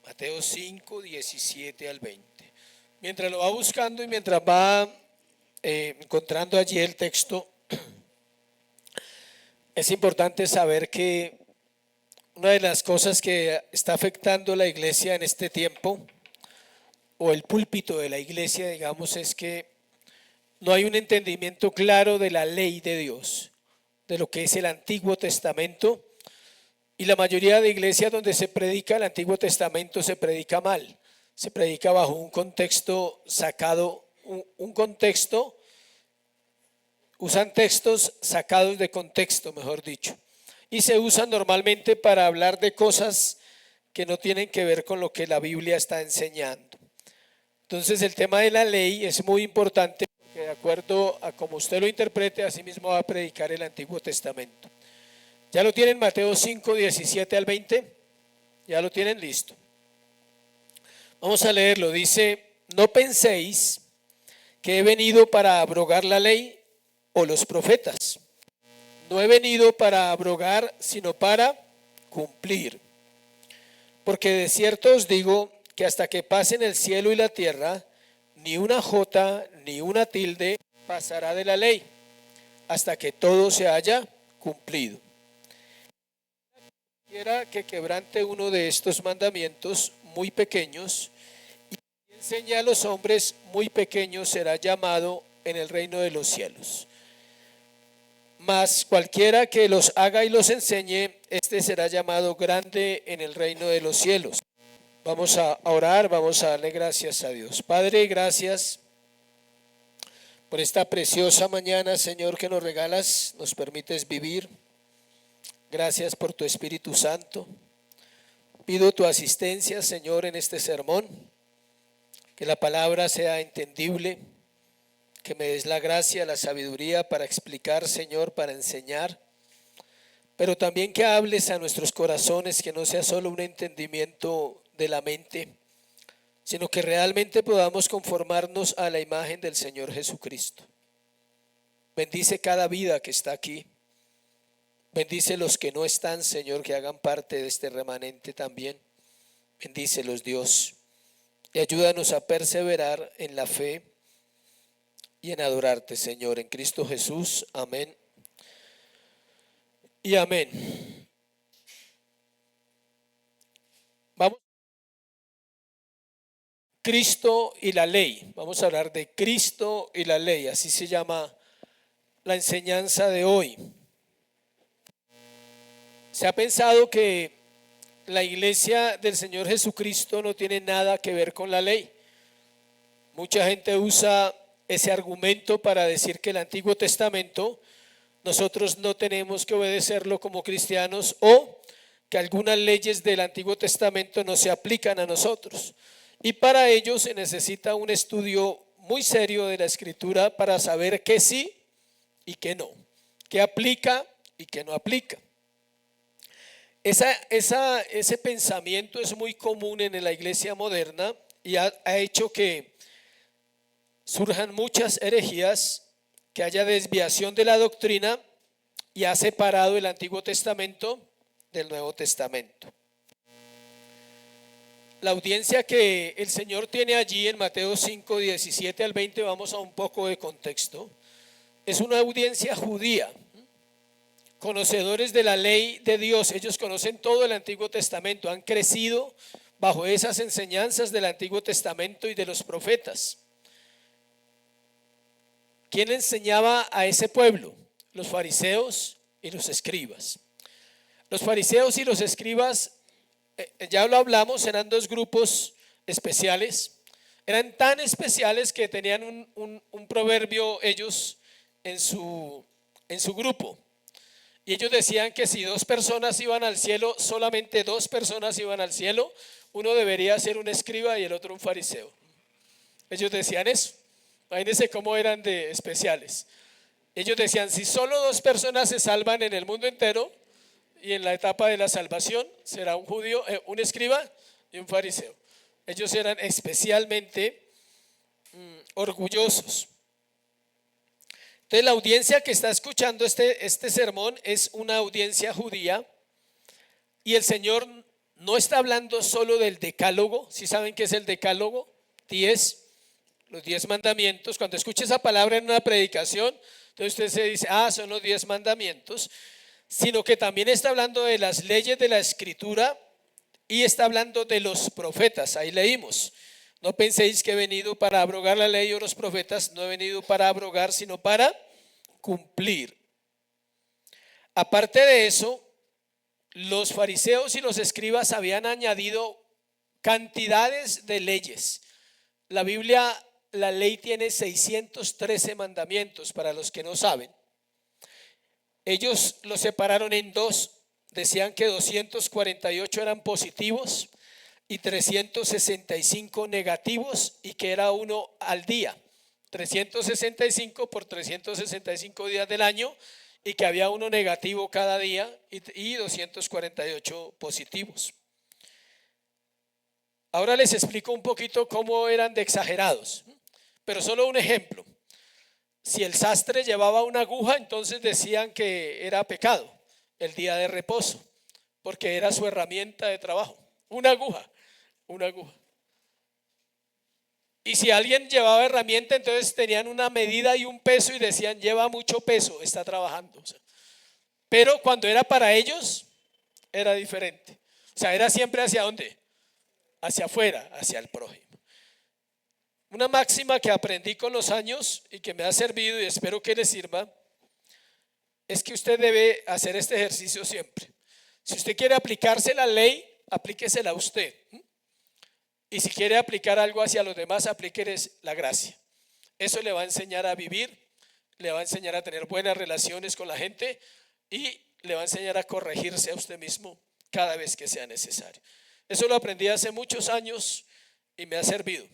Mateo 5, 17 al 20. Mientras lo va buscando y mientras va encontrando allí el texto, es importante saber que una de las cosas que está afectando la iglesia en este tiempo, o el púlpito de la iglesia, digamos, es que no hay un entendimiento claro de la ley de Dios, de lo que es el Antiguo Testamento. Y la mayoría de iglesias donde se predica el Antiguo Testamento se predica mal, se predica bajo un contexto sacado, un contexto, usan textos sacados de contexto, mejor dicho, y se usan normalmente para hablar de cosas que no tienen que ver con lo que la Biblia está enseñando. Entonces el tema de la ley es muy importante, porque de acuerdo a como usted lo interprete, así mismo va a predicar el Antiguo Testamento. ¿Ya lo tienen? Mateo 5, 17 al 20. ¿Ya lo tienen? Listo. Vamos a leerlo. Dice: no penséis que he venido para abrogar la ley o los profetas. No he venido para abrogar, sino para cumplir. Porque de cierto os digo que hasta que pasen el cielo y la tierra, ni una jota ni una tilde pasará de la ley, hasta que todo se haya cumplido. Quiera que quebrante uno de estos mandamientos muy pequeños y enseñe a los hombres muy pequeños, será llamado en el reino de los cielos. Mas cualquiera que los haga y los enseñe, este será llamado grande en el reino de los cielos. Vamos a orar, vamos a darle gracias a Dios. Padre, gracias por esta preciosa mañana, Señor, que nos regalas, nos permites vivir. Gracias por tu Espíritu Santo. Pido tu asistencia, Señor, en este sermón, que la palabra sea entendible, que me des la gracia, la sabiduría para explicar, Señor, para enseñar, pero también que hables a nuestros corazones, que no sea solo un entendimiento de la mente, sino que realmente podamos conformarnos a la imagen del Señor Jesucristo. Bendice cada vida que está aquí. Bendice los que no están, Señor, que hagan parte de este remanente también. Bendícelos, Dios, y ayúdanos a perseverar en la fe y en adorarte, Señor, en Cristo Jesús. Amén y amén. Vamos. Cristo y la ley. Vamos a hablar de Cristo y la ley. Así se llama la enseñanza de hoy. Se ha pensado que la iglesia del Señor Jesucristo no tiene nada que ver con la ley. Mucha gente usa ese argumento para decir que el Antiguo Testamento nosotros no tenemos que obedecerlo como cristianos, o que algunas leyes del Antiguo Testamento no se aplican a nosotros. Y para ello se necesita un estudio muy serio de la Escritura para saber qué sí y qué no, qué aplica y qué no aplica. Ese pensamiento es muy común en la iglesia moderna y ha hecho que surjan muchas herejías, que haya desviación de la doctrina y ha separado el Antiguo Testamento del Nuevo Testamento. La audiencia que el Señor tiene allí en Mateo 5, 17 al 20, vamos a un poco de contexto, es una audiencia judía, conocedores de la ley de Dios. Ellos conocen todo el Antiguo Testamento, han crecido bajo esas enseñanzas del Antiguo Testamento y de los profetas. ¿Quién enseñaba a ese pueblo? Los fariseos y los escribas. Los fariseos y los escribas, ya lo hablamos, eran dos grupos especiales. Eran tan especiales que tenían un proverbio ellos en su grupo. Y ellos decían que si dos personas iban al cielo, solamente dos personas iban al cielo. Uno debería ser un escriba y el otro un fariseo. Ellos decían eso. Imagínense cómo eran de especiales. Ellos decían, si solo dos personas se salvan en el mundo entero y en la etapa de la salvación, será un judío, un escriba y un fariseo. Ellos eran especialmente orgullosos. Entonces la audiencia que está escuchando este sermón es una audiencia judía, y el Señor no está hablando solo del decálogo. ¿Sí saben qué es el decálogo? 10, los 10 mandamientos. Cuando escuche esa palabra en una predicación, entonces usted se dice, son los 10 mandamientos, sino que también está hablando de las leyes de la Escritura y está hablando de los profetas. Ahí leímos, no penséis que he venido para abrogar la ley o los profetas. No he venido para abrogar, sino para cumplir. Aparte de eso, los fariseos y los escribas habían añadido cantidades de leyes. La Biblia, la ley tiene 613 mandamientos, para los que no saben. Ellos los separaron en dos. Decían que 248 eran positivos y 365 negativos, y que era uno al día. 365 por 365 días del año, y que había uno negativo cada día y 248 positivos. Ahora les explico un poquito cómo eran de exagerados, pero solo un ejemplo. Si el sastre llevaba una aguja, entonces decían que era pecado el día de reposo, porque era su herramienta de trabajo. Una aguja. Y si alguien llevaba herramienta, entonces tenían una medida y un peso y decían, lleva mucho peso, está trabajando. Pero cuando era para ellos, era diferente. O sea, era siempre ¿hacia dónde? Hacia afuera, hacia el prójimo. Una máxima que aprendí con los años y que me ha servido y espero que le sirva, es que usted debe hacer este ejercicio siempre. Si usted quiere aplicarse la ley, aplíquesela a usted. Y si quiere aplicar algo hacia los demás, aplíqueles la gracia. Eso le va a enseñar a vivir, le va a enseñar a tener buenas relaciones con la gente y le va a enseñar a corregirse a usted mismo cada vez que sea necesario. Eso lo aprendí hace muchos años y me ha servido.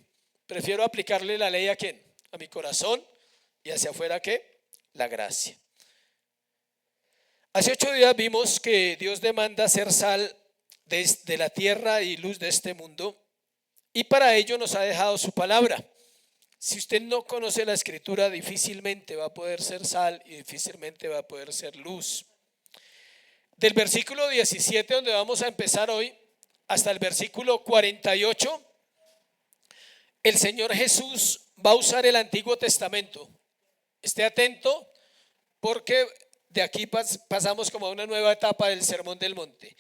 Prefiero aplicarle la ley ¿a quién? A mi corazón, y hacia afuera ¿qué? La gracia. Hace 8 días vimos que Dios demanda ser sal de la tierra y luz de este mundo, y para ello nos ha dejado su palabra. Si usted no conoce la Escritura, difícilmente va a poder ser sal y difícilmente va a poder ser luz. Del versículo 17, donde vamos a empezar hoy, hasta el versículo 48, el Señor Jesús va a usar el Antiguo Testamento. Esté atento, porque de aquí pasamos como a una nueva etapa del Sermón del Monte.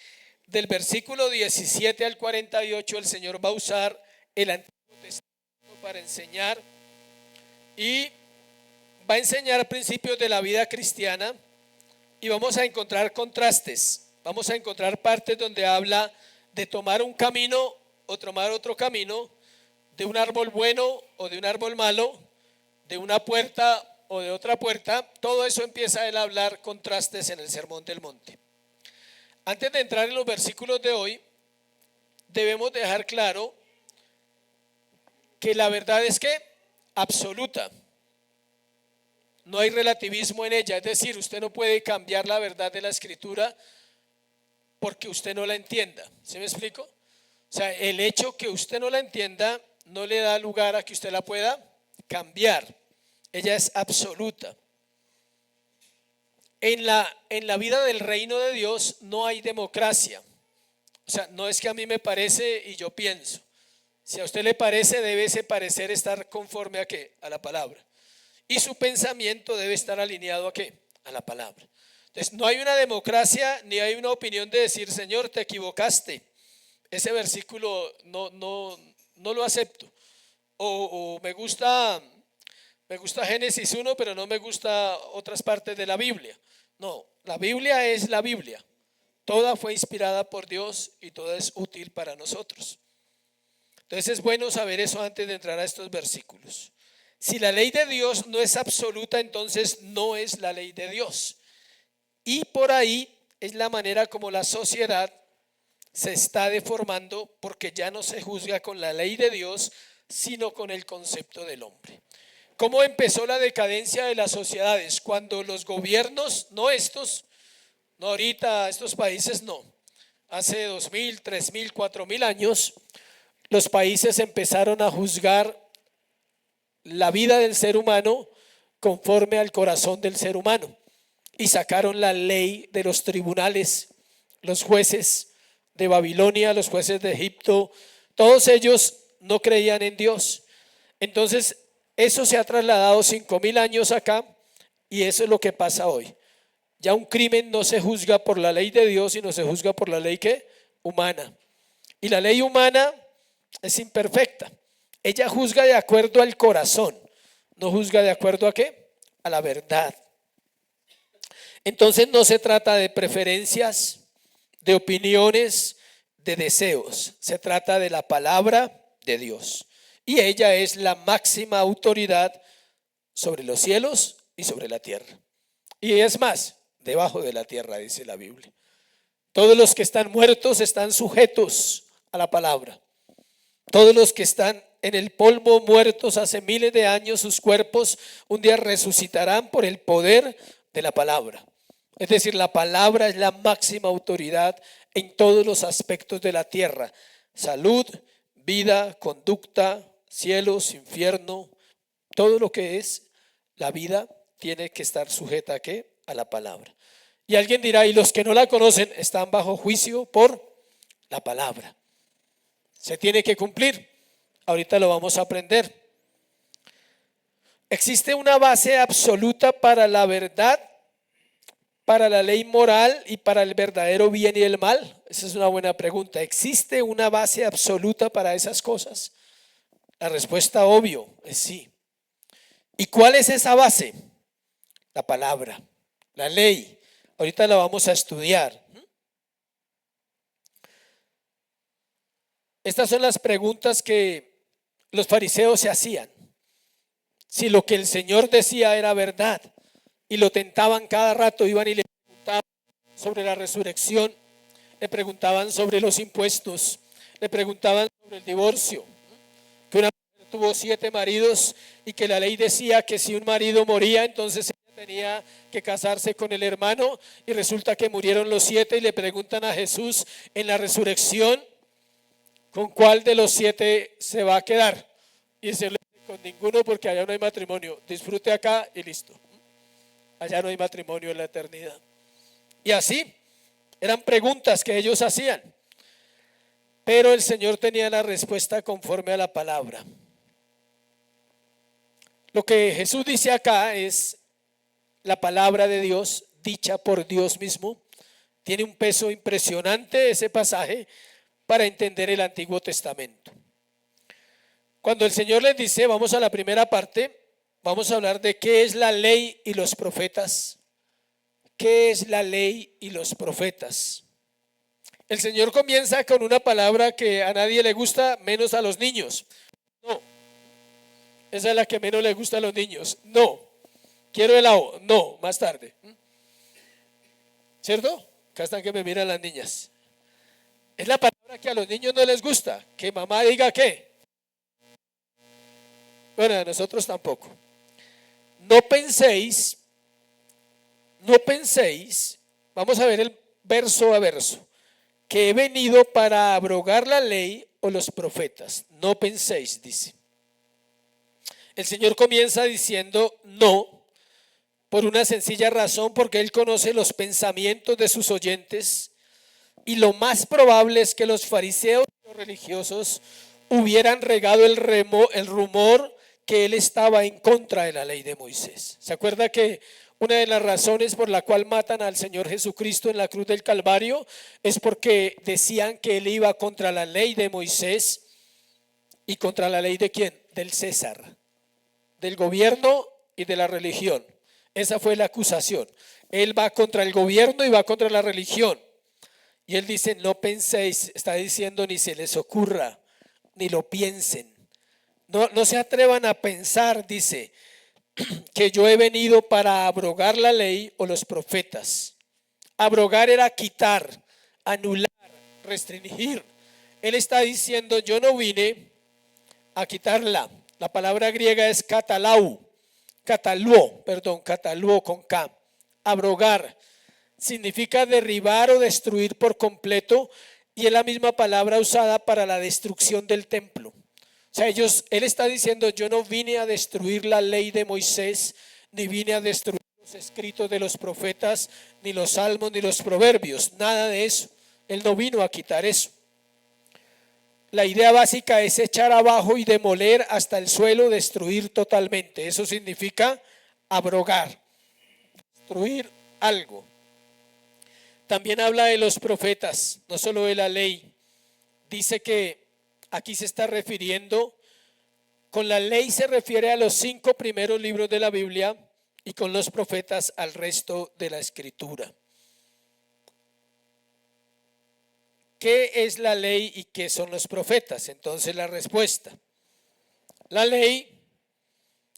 Del versículo 17 al 48, el Señor va a usar el Antiguo Testamento para enseñar, y va a enseñar principios de la vida cristiana, y vamos a encontrar contrastes. Vamos a encontrar partes donde habla de tomar un camino o tomar otro camino, de un árbol bueno o de un árbol malo, de una puerta o de otra puerta. Todo eso empieza él a hablar contrastes en el Sermón del Monte. Antes de entrar en los versículos de hoy, debemos dejar claro que la verdad es que absoluta. No hay relativismo en ella, es decir, usted no puede cambiar la verdad de la Escritura porque usted no la entienda. ¿Sí me explico? O sea, el hecho que usted no la entienda no le da lugar a que usted la pueda cambiar. Ella es absoluta. En la vida del reino de Dios no hay democracia. O sea, no es que a mí me parece y yo pienso. Si a usted le parece, debe ese parecer estar conforme ¿a qué? A la palabra. Y su pensamiento debe estar alineado ¿a qué? A la palabra. Entonces, no hay una democracia ni hay una opinión de decir, Señor, te equivocaste. Ese versículo no lo acepto. O me gusta Génesis 1, pero no me gusta otras partes de la Biblia. No, la Biblia es la Biblia. Toda fue inspirada por Dios y toda es útil para nosotros. Entonces es bueno saber eso antes de entrar a estos versículos. Si la ley de Dios no es absoluta, entonces no es la ley de Dios. Y por ahí es la manera como la sociedad se está deformando, porque ya no se juzga con la ley de Dios, sino con el concepto del hombre. ¿Cómo empezó la decadencia de las sociedades? Cuando los gobiernos, no ahorita, estos países no, hace 2000, 3000, 4000 años, los países empezaron a juzgar la vida del ser humano conforme al corazón del ser humano, y sacaron la ley de los tribunales, los jueces, de Babilonia, los jueces de Egipto, todos ellos no creían en Dios. Entonces, eso se ha trasladado 5.000 años acá y eso es lo que pasa hoy. Ya un crimen no se juzga por la ley de Dios, sino se juzga por la ley ¿qué? Humana. Y la ley humana es imperfecta. Ella juzga de acuerdo al corazón, no juzga de acuerdo a ¿qué? A la verdad. Entonces no se trata de preferencias, de opiniones, de deseos. Se trata de la palabra de Dios. Y ella es la máxima autoridad sobre los cielos y sobre la tierra. Y es más, debajo de la tierra, dice la Biblia. Todos los que están muertos están sujetos a la palabra. Todos los que están en el polvo muertos hace miles de años, sus cuerpos un día resucitarán por el poder de la palabra. Es decir, la palabra es la máxima autoridad en todos los aspectos de la tierra. Salud, vida, conducta, cielos, infierno, todo lo que es la vida tiene que estar sujeta ¿a qué? A la palabra. Y alguien dirá, y los que no la conocen están bajo juicio por la palabra. Se tiene que cumplir. Ahorita lo vamos a aprender. ¿Existe una base absoluta para la verdad, para la ley moral y para el verdadero bien y el mal? Esa es una buena pregunta. ¿Existe una base absoluta para esas cosas? La respuesta obvio es sí. ¿Y cuál es esa base? La palabra, la ley. Ahorita la vamos a estudiar. Estas son las preguntas que los fariseos se hacían. Si lo que el Señor decía era verdad y lo tentaban cada rato, iban y le preguntaban sobre la resurrección, le preguntaban sobre los impuestos, le preguntaban sobre el divorcio, que una mujer tuvo 7 maridos y que la ley decía que si un marido moría, entonces ella tenía que casarse con el hermano, y resulta que murieron los 7 y le preguntan a Jesús en la resurrección, ¿con cuál de los 7 se va a quedar? Y dice, con ninguno, porque allá no hay matrimonio. Disfrute acá y listo. Allá no hay matrimonio en la eternidad. Y así, eran preguntas que ellos hacían. Pero el Señor tenía la respuesta conforme a la palabra. Lo que Jesús dice acá es la palabra de Dios, dicha por Dios mismo. Tiene un peso impresionante ese pasaje para entender el Antiguo Testamento. Cuando el Señor les dice, vamos a la primera parte, vamos a hablar de qué es la ley y los profetas. ¿Qué es la ley y los profetas? El Señor comienza con una palabra que a nadie le gusta, menos a los niños. No, esa es la que menos le gusta a los niños. No, quiero helado. No, más tarde. ¿Cierto? Acá están que me miran las niñas. Es la palabra que a los niños no les gusta, que mamá diga qué. Bueno, a nosotros tampoco. No penséis, vamos a ver el verso a verso, que he venido para abrogar la ley o los profetas. No penséis, dice. El Señor comienza diciendo no, por una sencilla razón, porque Él conoce los pensamientos de sus oyentes, y lo más probable es que los fariseos y los religiosos hubieran regado el rumor que Él estaba en contra de la ley de Moisés. ¿Se acuerda que una de las razones por la cual matan al Señor Jesucristo en la cruz del Calvario es porque decían que Él iba contra la ley de Moisés? ¿Y contra la ley de quién? Del César, del gobierno y de la religión. Esa fue la acusación. Él va contra el gobierno y va contra la religión. Y Él dice, no penséis, está diciendo, ni se les ocurra, ni lo piensen. No se atrevan a pensar, dice, que yo he venido para abrogar la ley o los profetas. Abrogar era quitar, anular, restringir. Él está diciendo, yo no vine a quitarla. La palabra griega es cataluo con K. Abrogar significa derribar o destruir por completo, y es la misma palabra usada para la destrucción del templo. O sea, Él está diciendo, yo no vine a destruir la ley de Moisés, ni vine a destruir los escritos de los profetas, ni los salmos, ni los proverbios, nada de eso. Él no vino a quitar eso. La idea básica es echar abajo y demoler hasta el suelo, destruir totalmente. Eso significa abrogar, destruir algo. También habla de los profetas, no solo de la ley. Dice que aquí se está refiriendo, con la ley se refiere a los 5 primeros libros de la Biblia y con los profetas al resto de la escritura. ¿Qué es la ley y qué son los profetas? Entonces la respuesta. La ley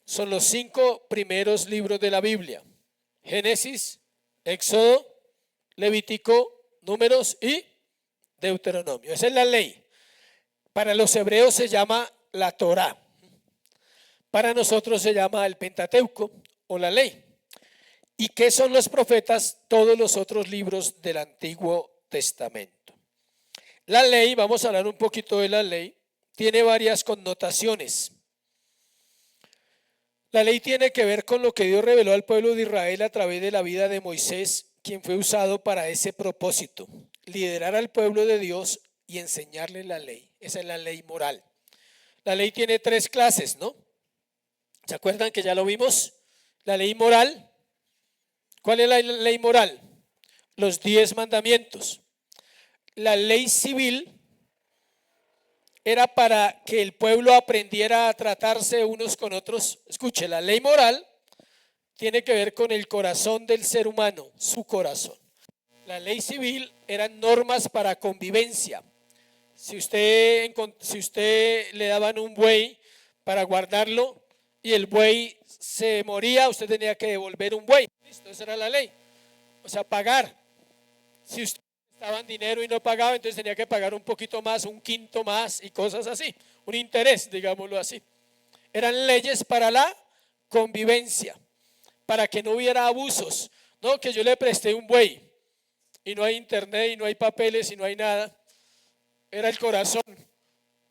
son los 5 primeros libros de la Biblia. Génesis, Éxodo, Levítico, Números y Deuteronomio. Esa es la ley. Para los hebreos se llama la Torá. Para nosotros se llama el Pentateuco o la ley. ¿Y qué son los profetas? Todos los otros libros del Antiguo Testamento. La ley, vamos a hablar un poquito de la ley, tiene varias connotaciones. La ley tiene que ver con lo que Dios reveló al pueblo de Israel a través de la vida de Moisés, quien fue usado para ese propósito, liderar al pueblo de Dios y enseñarle la ley. Esa es la ley moral. La ley tiene 3 clases, ¿no? ¿Se acuerdan que ya lo vimos? La ley moral. ¿Cuál es la ley moral? Los 10 mandamientos. La ley civil era para que el pueblo aprendiera a tratarse unos con otros. Escuche, la ley moral tiene que ver con el corazón del ser humano, su corazón. La ley civil eran normas para convivencia. Si usted le daban un buey para guardarlo y el buey se moría, usted tenía que devolver un buey. Listo, esa era la ley. O sea, pagar. Si usted estaba en dinero y no pagaba, entonces tenía que pagar un poquito más, un quinto más y cosas así. Un interés, digámoslo así. Eran leyes para la convivencia, para que no hubiera abusos. No, que yo le presté un buey y no hay internet y no hay papeles y no hay nada. Era el corazón.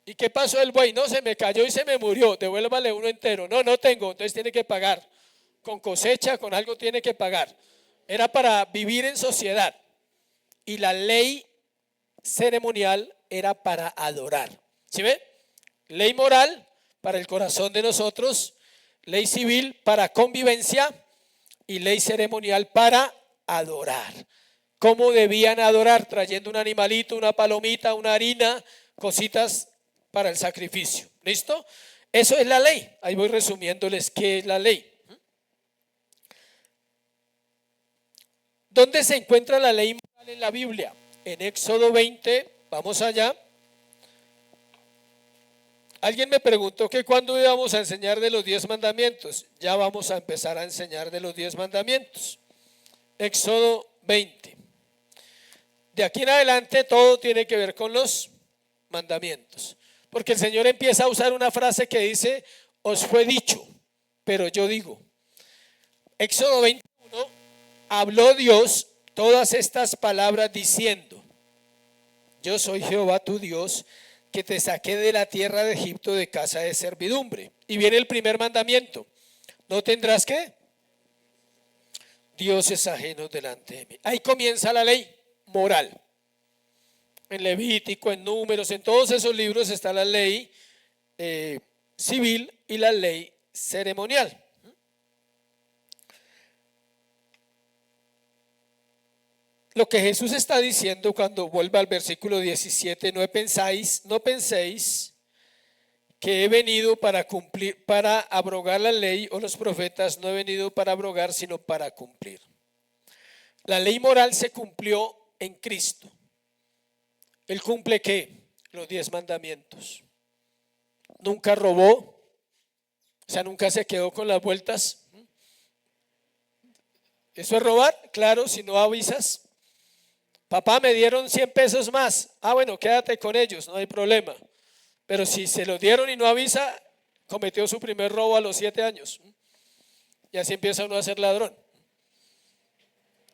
¿Y qué pasó el buey? No, se me cayó y se me murió. Devuélvale uno entero. No, no tengo. Entonces tiene que pagar. Con cosecha, con algo tiene que pagar. Era para vivir en sociedad. Y la ley ceremonial era para adorar. ¿Sí ve? Ley moral para el corazón de nosotros. Ley civil para convivencia. Y ley ceremonial para adorar. ¿Cómo debían adorar? Trayendo un animalito, una palomita, una harina, cositas para el sacrificio. ¿Listo? Eso es la ley. Ahí voy resumiéndoles qué es la ley. ¿Dónde se encuentra la ley moral en la Biblia? En Éxodo 20, vamos allá. Alguien me preguntó que cuándo íbamos a enseñar de los 10 mandamientos. Ya vamos a empezar a enseñar de los 10 mandamientos. Éxodo 20. De aquí en adelante todo tiene que ver con los mandamientos. Porque el Señor empieza a usar una frase que dice, os fue dicho, pero yo digo. Éxodo 21, habló Dios todas estas palabras diciendo, yo soy Jehová tu Dios, que te saqué de la tierra de Egipto de casa de servidumbre. Y viene el primer mandamiento, no tendrás ¿qué? Dioses ajenos delante de mí. Ahí comienza la ley moral. En Levítico, en Números, en todos esos libros está la ley civil y la ley ceremonial. Lo que Jesús está diciendo cuando vuelve al versículo 17, no penséis que he venido para cumplir, para abrogar la ley o los profetas, no he venido para abrogar, sino para cumplir. La ley moral se cumplió en Cristo. Él cumple ¿qué? Los 10 mandamientos. Nunca robó, o sea, nunca se quedó con las vueltas. ¿Eso es robar? Claro, si no avisas. Papá, me dieron 100 pesos más. Ah, bueno, quédate con ellos, no hay problema. Pero si se lo dieron y no avisa, cometió su primer robo a los 7 años. Y así empieza uno a ser ladrón.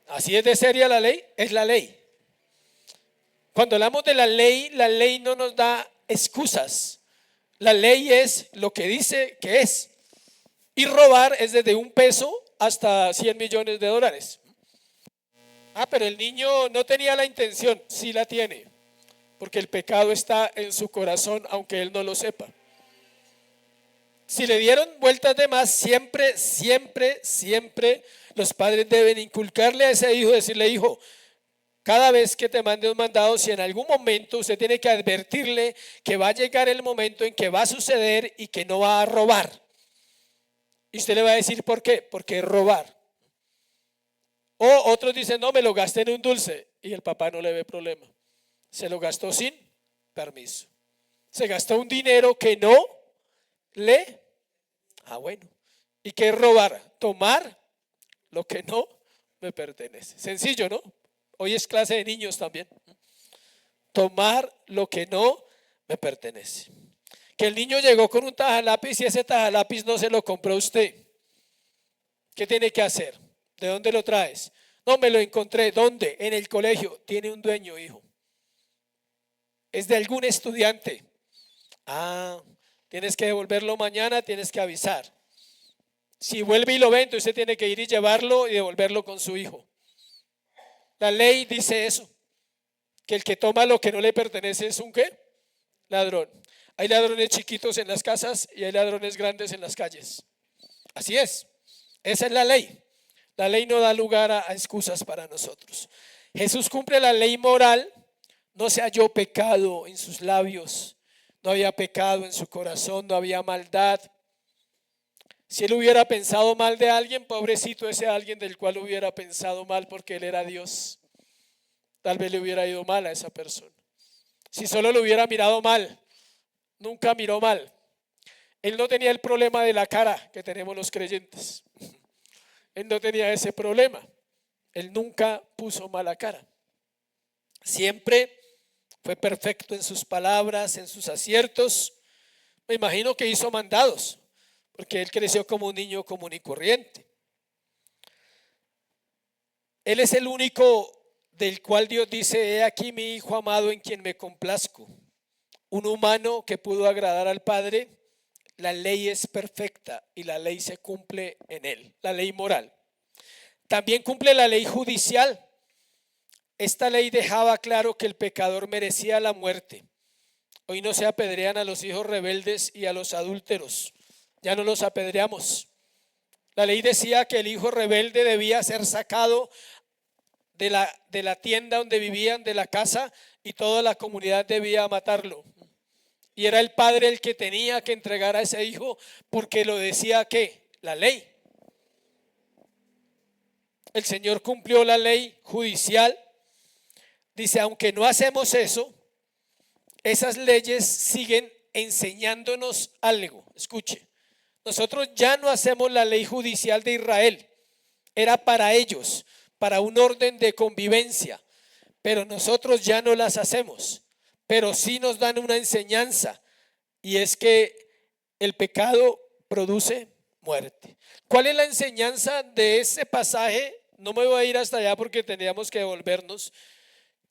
Así es de seria la ley, es la ley. Cuando hablamos de la ley no nos da excusas. La ley es lo que dice que es. Y robar es desde $1 hasta $100 millones. Pero el niño no tenía la intención, sí la tiene, porque el pecado está en su corazón, aunque él no lo sepa. Si le dieron vueltas de más, siempre, siempre, siempre los padres deben inculcarle a ese hijo, decirle: hijo, cada vez que te mande un mandado, si en algún momento usted tiene que advertirle que va a llegar el momento en que va a suceder y que no va a robar. Y usted le va a decir: ¿por qué? Porque es robar. O otros dicen: no, me lo gasté en un dulce, y el papá no le ve problema. Se lo gastó sin permiso. Se gastó un dinero que no le... bueno. ¿Y qué es robar? Tomar lo que no me pertenece. Sencillo, ¿no? Hoy es clase de niños también. Tomar lo que no me pertenece. Que el niño llegó con un tajalápiz y ese tajalápiz no se lo compró usted. ¿Qué tiene que hacer? ¿De dónde lo traes? No, me lo encontré. ¿Dónde? En el colegio. Tiene un dueño, hijo. Es de algún estudiante. Tienes que devolverlo mañana, tienes que avisar. Si vuelve y lo ve, entonces usted tiene que ir y llevarlo y devolverlo con su hijo. La ley dice eso, que el que toma lo que no le pertenece es un ¿qué? Ladrón. Hay ladrones chiquitos en las casas y hay ladrones grandes en las calles. Así es. Esa es la ley. La ley no da lugar a excusas para nosotros. Jesús cumple la ley moral. No se halló pecado en sus labios. No había pecado en su corazón. No había maldad. Si él hubiera pensado mal de alguien, pobrecito ese alguien del cual hubiera pensado mal, porque él era Dios. Tal vez le hubiera ido mal a esa persona. Si solo lo hubiera mirado mal, nunca miró mal. Él no tenía el problema de la cara que tenemos los creyentes. Él no tenía ese problema. Él nunca puso mala cara. Siempre fue perfecto en sus palabras, en sus aciertos. Me imagino que hizo mandados, porque él creció como un niño común y corriente. Él es el único del cual Dios dice: he aquí mi hijo amado en quien me complazco. Un humano que pudo agradar al Padre. La ley es perfecta y la ley se cumple en él, la ley moral. También cumple la ley judicial. Esta ley dejaba claro que el pecador merecía la muerte. Hoy no se apedrean a los hijos rebeldes y a los adúlteros. Ya no los apedreamos. La ley decía que el hijo rebelde debía ser sacado de la tienda donde vivían, de la casa, y toda la comunidad debía matarlo. Y era el padre el que tenía que entregar a ese hijo, porque lo decía ¿qué? La ley. El Señor cumplió la ley judicial. Dice: aunque no hacemos eso, esas leyes siguen enseñándonos algo. Escuche, nosotros ya no hacemos la ley judicial de Israel. Era para ellos, para un orden de convivencia, pero nosotros ya no las hacemos. Pero sí nos dan una enseñanza, y es que el pecado produce muerte. ¿Cuál es la enseñanza de ese pasaje? No me voy a ir hasta allá porque tendríamos que devolvernos.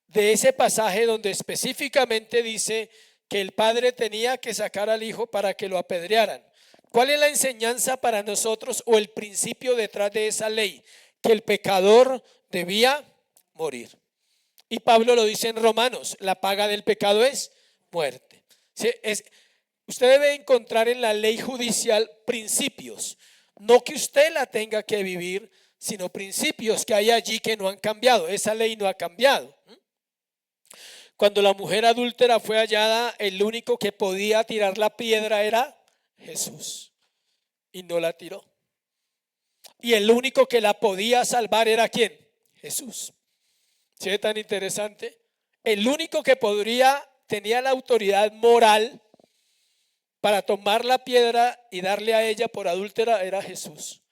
De ese pasaje donde específicamente dice que el padre tenía que sacar al hijo para que lo apedrearan. ¿Cuál es la enseñanza para nosotros, o el principio detrás de esa ley? Que el pecador debía morir. Y Pablo lo dice en Romanos: la paga del pecado es muerte. Usted debe encontrar en la ley judicial principios, no que usted la tenga que vivir, sino principios que hay allí que no han cambiado. Esa ley no ha cambiado. Cuando la mujer adúltera fue hallada, el único que podía tirar la piedra era Jesús, y no la tiró. Y el único que la podía salvar era ¿quién? Jesús. ¿Sí es tan interesante? El único que tenía la autoridad moral para tomar la piedra y darle a ella por adúltera era Jesús.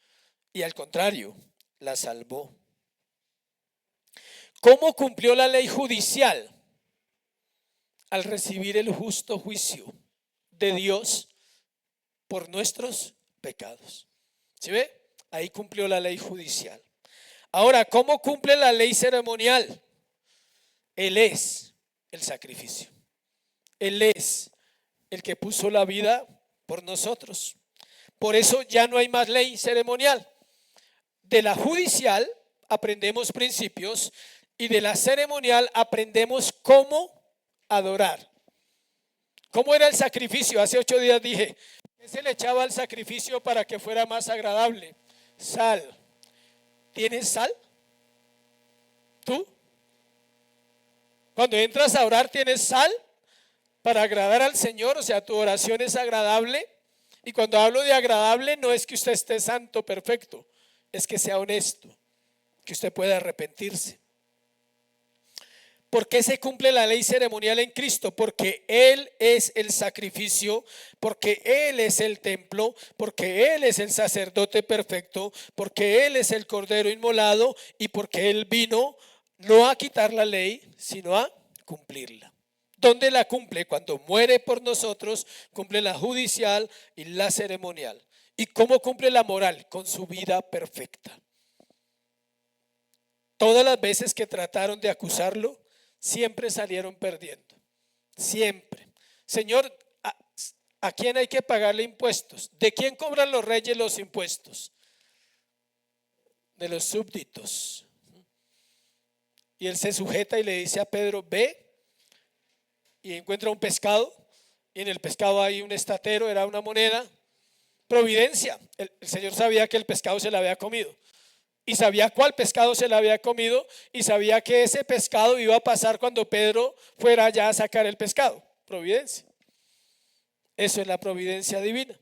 Y al contrario, la salvó. ¿Cómo cumplió la ley judicial? Al recibir el justo juicio de Dios por nuestros pecados. ¿Sí ve? Ahí cumplió la ley judicial. Ahora, ¿cómo cumple la ley ceremonial? Él es el sacrificio. Él es el que puso la vida por nosotros. Por eso ya no hay más ley ceremonial. De la judicial aprendemos principios y de la ceremonial aprendemos cómo adorar. ¿Cómo era el sacrificio? Hace 8 días dije, ¿qué se le echaba al sacrificio para que fuera más agradable? Sal. ¿Tienes sal? ¿Tú? Cuando entras a orar, ¿tienes sal para agradar al Señor? O sea, tu oración es agradable. Y cuando hablo de agradable, no es que usted esté santo, perfecto, es que sea honesto, que usted pueda arrepentirse. ¿Por qué se cumple la ley ceremonial en Cristo? Porque Él es el sacrificio, porque Él es el templo, porque Él es el sacerdote perfecto, porque Él es el cordero inmolado y porque Él vino no a quitar la ley, sino a cumplirla. ¿Dónde la cumple? Cuando muere por nosotros, cumple la judicial y la ceremonial. ¿Y cómo cumple la moral? Con su vida perfecta. Todas las veces que trataron de acusarlo, siempre salieron perdiendo. Siempre. Señor, ¿a quién hay que pagarle impuestos? ¿De quién cobran los reyes los impuestos? De los súbditos. Y él se sujeta y le dice a Pedro, ve, y encuentra un pescado, y en el pescado hay un estatero, era una moneda. Providencia. El Señor sabía que el pescado se lo había comido, y sabía cuál pescado se lo había comido, y sabía que ese pescado iba a pasar cuando Pedro fuera ya a sacar el pescado. Providencia. Eso es la providencia divina.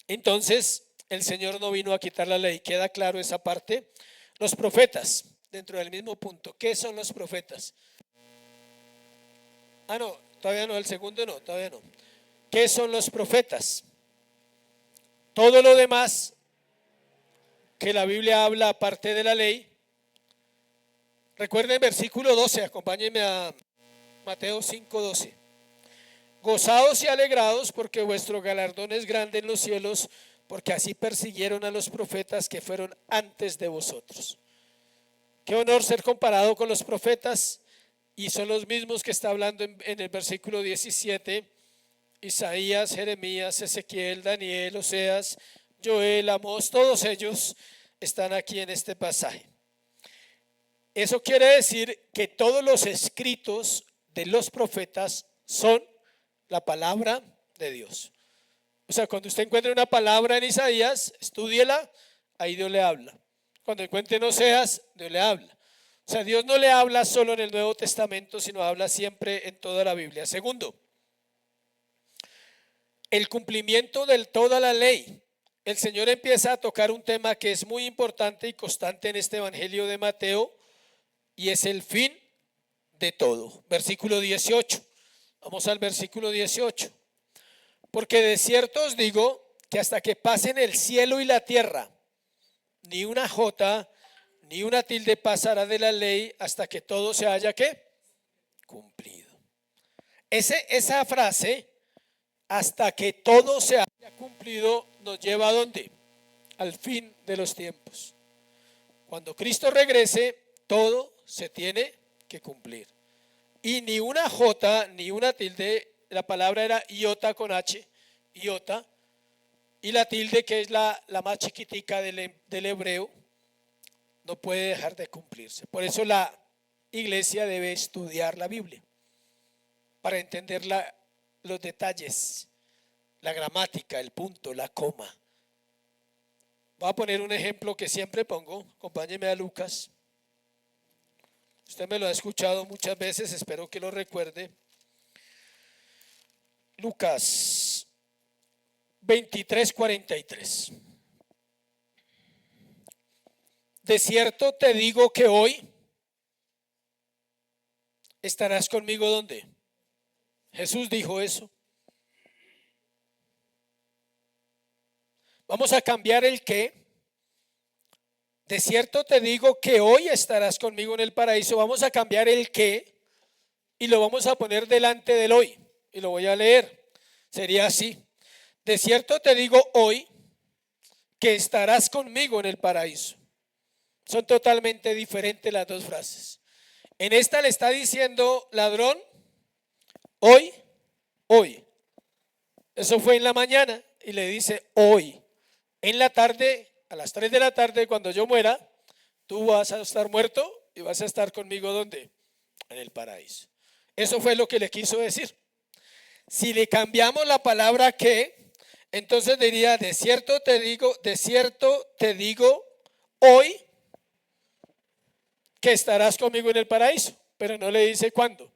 Entonces, el Señor no vino a quitar la ley, queda claro esa parte. Los profetas, dentro del mismo punto, ¿qué son los profetas? No, todavía no, el segundo no, todavía no. ¿Qué son los profetas? Todo lo demás que la Biblia habla aparte de la ley. Recuerden versículo 12, acompáñenme a Mateo 5:12. Gozaos y alegrados porque vuestro galardón es grande en los cielos, porque así persiguieron a los profetas que fueron antes de vosotros. Qué honor ser comparado con los profetas, y son los mismos que está hablando en el versículo 17, Isaías, Jeremías, Ezequiel, Daniel, Oseas, Joel, Amós, todos ellos están aquí en este pasaje. Eso quiere decir que todos los escritos de los profetas son la palabra de Dios. O sea, cuando usted encuentre una palabra en Isaías, estúdiela, ahí Dios le habla. Cuando encuentre en Oseas, Dios le habla. O sea, Dios no le habla solo en el Nuevo Testamento, sino habla siempre en toda la Biblia. Segundo, el cumplimiento de toda la ley. El Señor empieza a tocar un tema que es muy importante y constante en este Evangelio de Mateo, y es el fin de todo. Versículo 18. Vamos al versículo 18. Porque de cierto os digo que hasta que pasen el cielo y la tierra, ni una jota ni una tilde pasará de la ley hasta que todo se haya ¿qué? Cumplido. Esa frase, hasta que todo se haya cumplido, nos lleva ¿a dónde? Al fin de los tiempos. Cuando Cristo regrese, todo se tiene que cumplir. Y ni una jota ni una tilde, la palabra era iota con H, iota, y la tilde, que es la más chiquitica del hebreo, no puede dejar de cumplirse. Por eso la iglesia debe estudiar la Biblia para entender los detalles, la gramática, el punto, la coma. Voy a poner un ejemplo que siempre pongo. Acompáñeme a Lucas. Usted me lo ha escuchado muchas veces, espero que lo recuerde. Lucas 23:43. De cierto te digo que hoy estarás conmigo ¿dónde? Jesús dijo eso. Vamos a cambiar el qué. De cierto te digo que hoy estarás conmigo en el paraíso. Vamos a cambiar el qué y lo vamos a poner delante del hoy. Y lo voy a leer. Sería así. De cierto te digo hoy que estarás conmigo en el paraíso. Son totalmente diferentes las dos frases. En esta le está diciendo ladrón, hoy. Eso fue en la mañana, y le dice hoy. En la tarde a las 3 de la tarde, cuando yo muera, tú vas a estar muerto y vas a estar conmigo ¿dónde? En el paraíso. Eso fue lo que le quiso decir. Si le cambiamos la palabra que, entonces diría, de cierto te digo hoy que estarás conmigo en el paraíso, pero no le dice cuándo.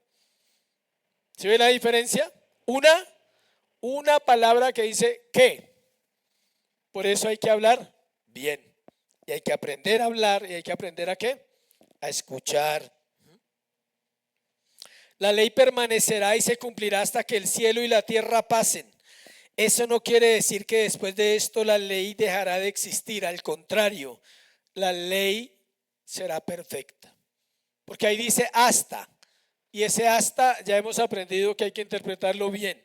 ¿Sí ve la diferencia? Una palabra que dice que. Por eso hay que hablar bien. Y hay que aprender a hablar y hay que aprender a qué? A escuchar. La ley permanecerá y se cumplirá hasta que el cielo y la tierra pasen. Eso no quiere decir que después de esto la ley dejará de existir. Al contrario, la ley será perfecta. Porque ahí dice hasta. Y ese hasta ya hemos aprendido que hay que interpretarlo bien.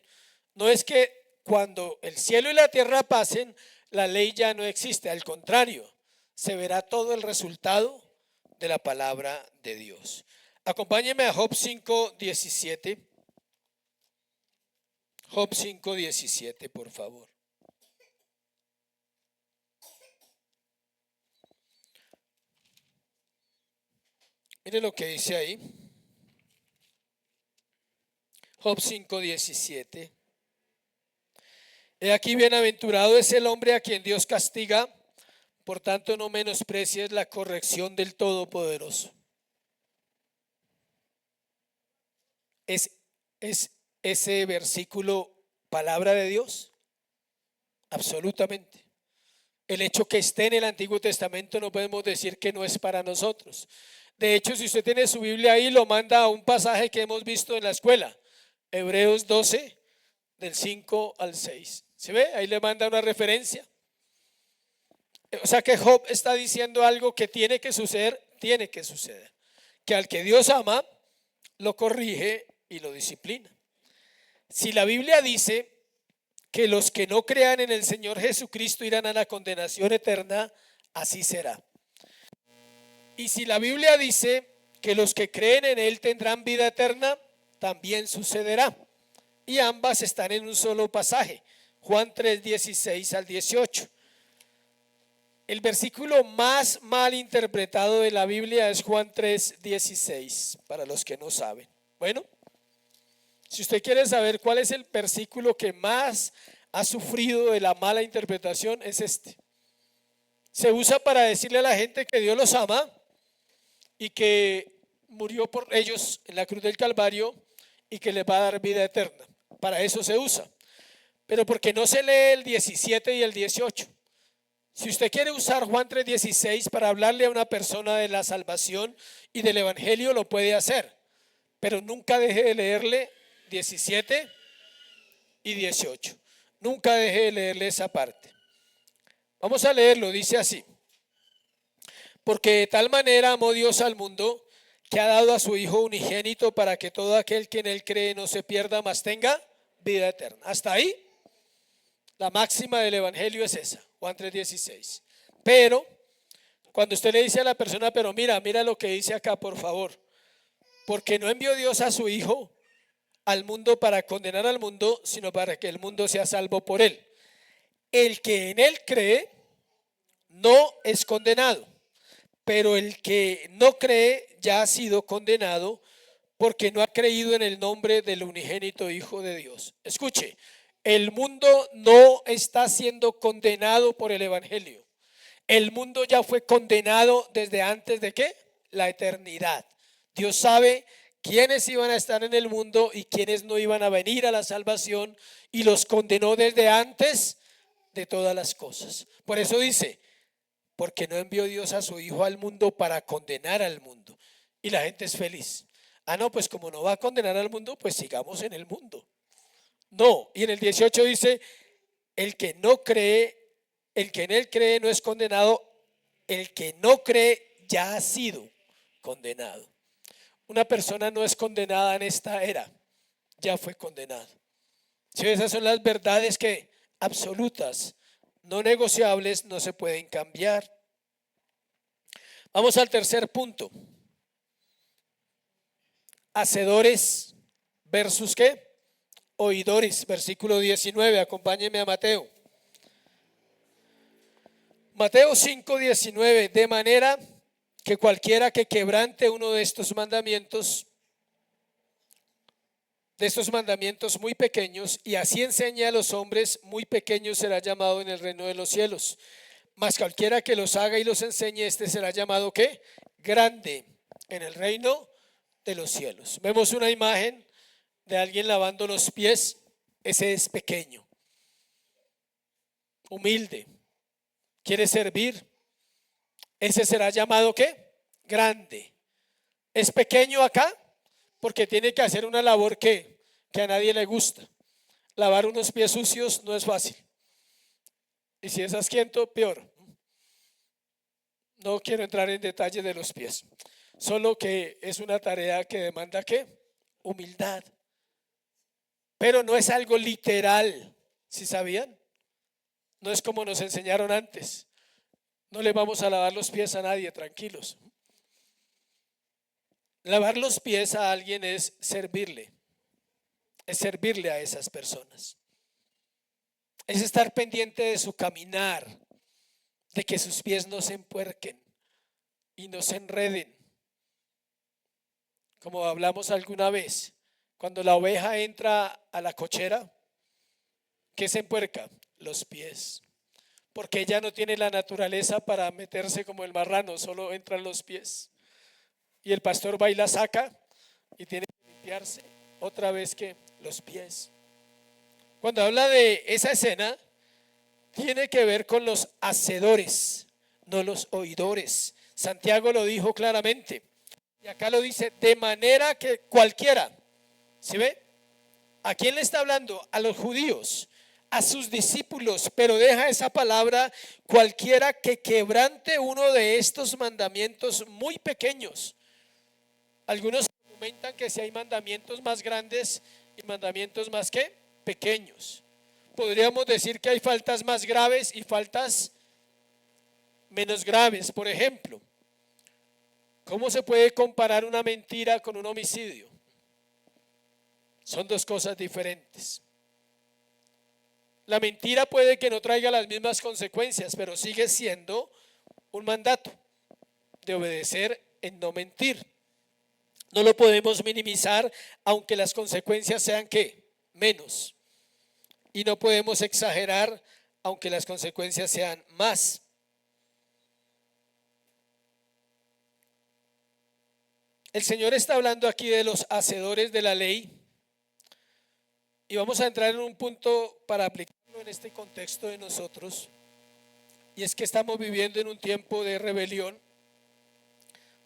No es que cuando el cielo y la tierra pasen, la ley ya no existe. Al contrario, se verá todo el resultado de la palabra de Dios. Acompáñeme a Job 5:17. Job 5:17, por favor. Mire lo que dice ahí. Job 5:17. He aquí, bienaventurado es el hombre a quien Dios castiga, por tanto no menosprecies la corrección del Todopoderoso. ¿Es ese versículo palabra de Dios? Absolutamente. El hecho que esté en el Antiguo Testamento no podemos decir que no es para nosotros. De hecho, si usted tiene su Biblia ahí, lo manda a un pasaje que hemos visto en la escuela, Hebreos 12, del 5 al 6. ¿Se ve? Ahí le manda una referencia. O sea que Job está diciendo algo que tiene que suceder, que al que Dios ama, lo corrige y lo disciplina. Si la Biblia dice que los que no crean en el Señor Jesucristo irán a la condenación eterna, así será. Y si la Biblia dice que los que creen en Él tendrán vida eterna, también sucederá. Y ambas están en un solo pasaje, Juan 3:16 al 18. El versículo más mal interpretado de la Biblia es Juan 3:16, para los que no saben. Bueno, si usted quiere saber cuál es el versículo que más ha sufrido de la mala interpretación, es este. Se usa para decirle a la gente que Dios los ama y que murió por ellos en la cruz del Calvario y que les va a dar vida eterna. Para eso se usa. Pero porque no se lee el 17 y el 18. Si usted quiere usar Juan 3:16 para hablarle a una persona de la salvación y del evangelio, lo puede hacer. Pero nunca deje de leerle 17 y 18. Nunca deje de leerle esa parte. Vamos a leerlo, dice así. Porque de tal manera amó Dios al mundo, que ha dado a su Hijo unigénito para que todo aquel que en Él cree no se pierda, mas tenga vida eterna. Hasta ahí, la máxima del evangelio es esa, Juan 3:16. Pero, cuando usted le dice a la persona, pero mira lo que dice acá, por favor. Porque no envió Dios a su Hijo al mundo para condenar al mundo, sino para que el mundo sea salvo por Él. El que en Él cree no es condenado, pero el que no cree ya ha sido condenado porque no ha creído en el nombre del unigénito Hijo de Dios. Escuche, el mundo no está siendo condenado por el evangelio. El mundo ya fue condenado desde antes de ¿qué? La eternidad. Dios sabe quiénes iban a estar en el mundo y quiénes no iban a venir a la salvación, y los condenó desde antes de todas las cosas. Por eso dice, porque no envió Dios a su Hijo al mundo para condenar al mundo. Y la gente es feliz. Ah, no, pues como no va a condenar al mundo, pues sigamos en el mundo. No, y en el 18 dice, el que no cree, el que en Él cree no es condenado, el que no cree ya ha sido condenado. Una persona no es condenada en esta era, ya fue condenado. Si esas son las verdades que absolutas, no negociables, no se pueden cambiar. Vamos al tercer punto. Hacedores versus ¿qué? Oidores, versículo 19. Acompáñenme a Mateo. Mateo 5:19, de manera que cualquiera que quebrante uno de estos mandamientos muy pequeños, y así enseñe a los hombres muy pequeños, será llamado en el reino de los cielos. Mas cualquiera que los haga y los enseñe, este será llamado ¿qué? Grande en el reino de los cielos. Vemos una imagen de alguien lavando los pies. Ese es pequeño, humilde, quiere servir. Ese será llamado ¿qué? Grande. Es pequeño acá porque tiene que hacer una labor que a nadie le gusta. Lavar unos pies sucios no es fácil. Y si es asquiento, peor. No quiero entrar en detalle de los pies. Solo que es una tarea que demanda ¿qué? Humildad. Pero no es algo literal, ¿sí sabían? No es como nos enseñaron antes. No le vamos a lavar los pies a nadie, tranquilos. Lavar los pies a alguien es servirle a esas personas. Es estar pendiente de su caminar, de que sus pies no se empuerquen y no se enreden. Como hablamos alguna vez, cuando la oveja entra a la cochera, ¿qué se empuerca? Los pies. Porque ella no tiene la naturaleza para meterse como el marrano, solo entran los pies. Y el pastor va y la saca y tiene que limpiarse otra vez que los pies. Cuando habla de esa escena, tiene que ver con los hacedores, no los oidores. Santiago lo dijo claramente. Y acá lo dice, de manera que cualquiera, ¿sí ve? ¿A quién le está hablando? A los judíos, a sus discípulos, pero deja esa palabra, cualquiera que quebrante uno de estos mandamientos muy pequeños. Algunos argumentan que si hay mandamientos más grandes y mandamientos más ¿qué? Pequeños. Podríamos decir que hay faltas más graves y faltas menos graves. Por ejemplo, ¿cómo se puede comparar una mentira con un homicidio? Son dos cosas diferentes. La mentira puede que no traiga las mismas consecuencias, pero sigue siendo un mandato de obedecer en no mentir. No lo podemos minimizar, aunque las consecuencias sean ¿qué? Menos. Y no podemos exagerar, aunque las consecuencias sean más. El Señor está hablando aquí de los hacedores de la ley. Y vamos a entrar en un punto para aplicarlo en este contexto de nosotros. Y es que estamos viviendo en un tiempo de rebelión,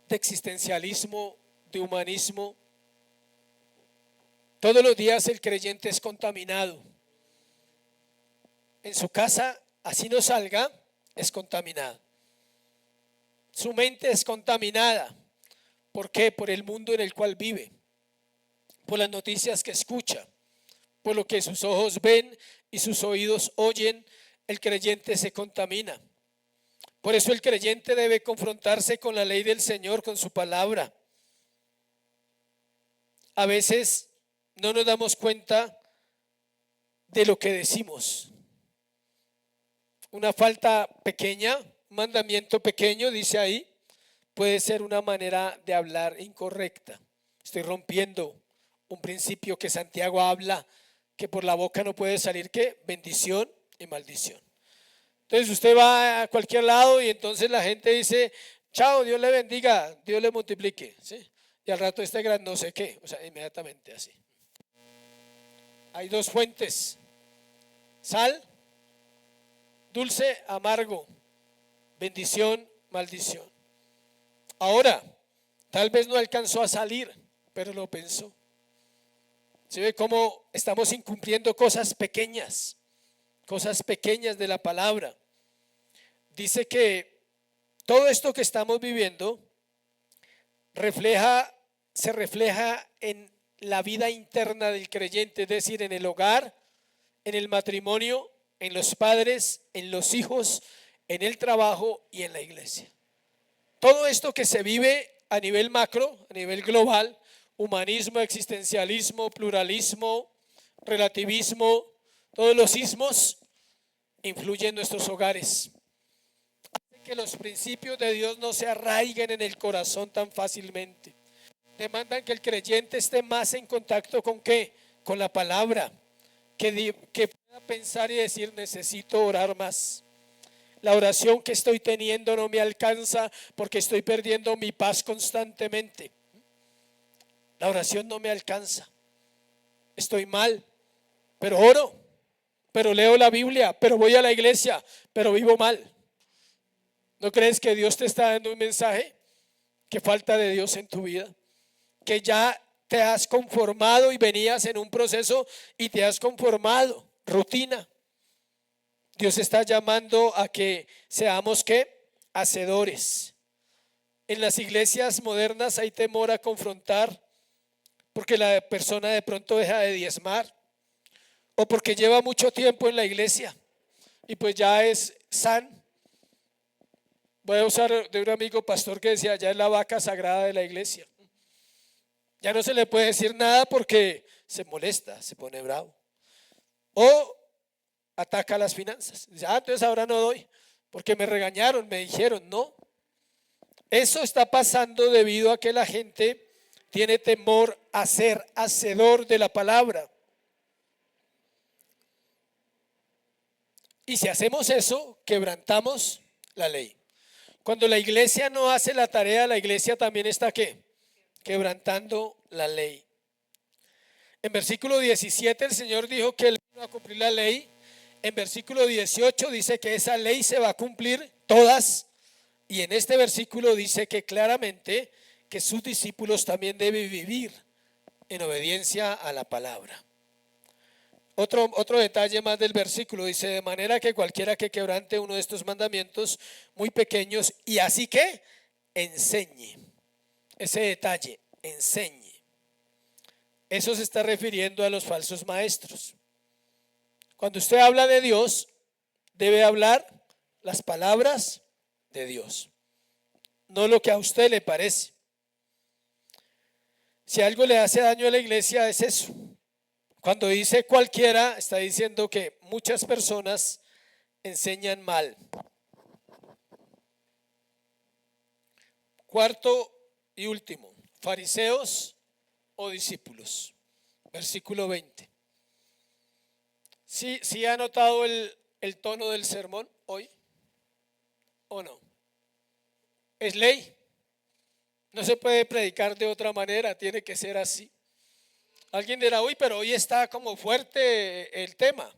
de existencialismo, de humanismo. Todos los días el creyente es contaminado. En su casa, así no salga, es contaminado. Su mente es contaminada. ¿Por qué? Por el mundo en el cual vive, por las noticias que escucha, por lo que sus ojos ven y sus oídos oyen. El creyente se contamina. Por eso el creyente debe confrontarse con la ley del Señor, con su palabra. A veces no nos damos cuenta de lo que decimos. Una falta pequeña, un mandamiento pequeño, dice ahí, puede ser una manera de hablar incorrecta. Estoy rompiendo un principio que Santiago habla, que por la boca no puede salir ¿qué? Bendición y maldición. Entonces usted va a cualquier lado y entonces la gente dice, chao, Dios le bendiga, Dios le multiplique, ¿sí? Y al rato este gran no sé qué, o sea, inmediatamente así. Hay dos fuentes, sal, dulce, amargo, bendición, maldición. Ahora, tal vez no alcanzó a salir, pero lo pensó. ¿Se ve cómo estamos incumpliendo cosas pequeñas de la palabra? Dice que todo esto que estamos viviendo se refleja en la vida interna del creyente, es decir, en el hogar, en el matrimonio, en los padres, en los hijos, en el trabajo y en la iglesia. Todo esto que se vive a nivel macro, a nivel global, humanismo, existencialismo, pluralismo, relativismo, todos los ismos influyen en nuestros hogares. que los principios de Dios no se arraiguen en el corazón tan fácilmente. Demandan que el creyente esté más en contacto con ¿qué? Con la palabra, que pueda pensar y decir: necesito orar más. La oración que estoy teniendo no me alcanza porque estoy perdiendo mi paz constantemente. La oración no me alcanza. Estoy mal, pero oro, pero leo la Biblia, pero voy a la iglesia, pero vivo mal. ¿No crees que Dios te está dando un mensaje? Que falta de Dios en tu vida, que ya te has conformado y venías en un proceso y te has conformado, rutina. Dios está llamando a que seamos ¿qué? Hacedores. En las iglesias modernas hay temor a confrontar porque la persona de pronto deja de diezmar o porque lleva mucho tiempo en la iglesia y pues ya es san. Voy a usar de un amigo pastor que decía: ya es la vaca sagrada de la iglesia. Ya no se le puede decir nada porque se molesta, se pone bravo o ataca las finanzas. Dice: entonces ahora no doy porque me regañaron, me dijeron. No, eso está pasando debido a que la gente tiene temor a ser hacedor de la palabra. Y si hacemos eso, quebrantamos la ley. Cuando la iglesia no hace la tarea, la iglesia también está ¿qué? Quebrantando la ley. En versículo 17 el Señor dijo que Él iba a cumplir la ley. En versículo 18 dice que esa ley se va a cumplir todas. Y en este versículo dice que claramente que sus discípulos también deben vivir en obediencia a la palabra. Otro detalle más del versículo dice: de manera que cualquiera que quebrante uno de estos mandamientos muy pequeños y así que enseñe. Ese detalle, enseñe. Eso se está refiriendo a los falsos maestros. Cuando usted habla de Dios, debe hablar las palabras de Dios, no lo que a usted le parece. Si algo le hace daño a la iglesia es eso. Cuando dice cualquiera, está diciendo que muchas personas enseñan mal. Cuarto y último, fariseos o discípulos. Versículo 20. ¿Sí ha notado el tono del sermón hoy? ¿O no? Es ley. No se puede predicar de otra manera, tiene que ser así. Alguien dirá: uy, pero hoy está como fuerte el tema.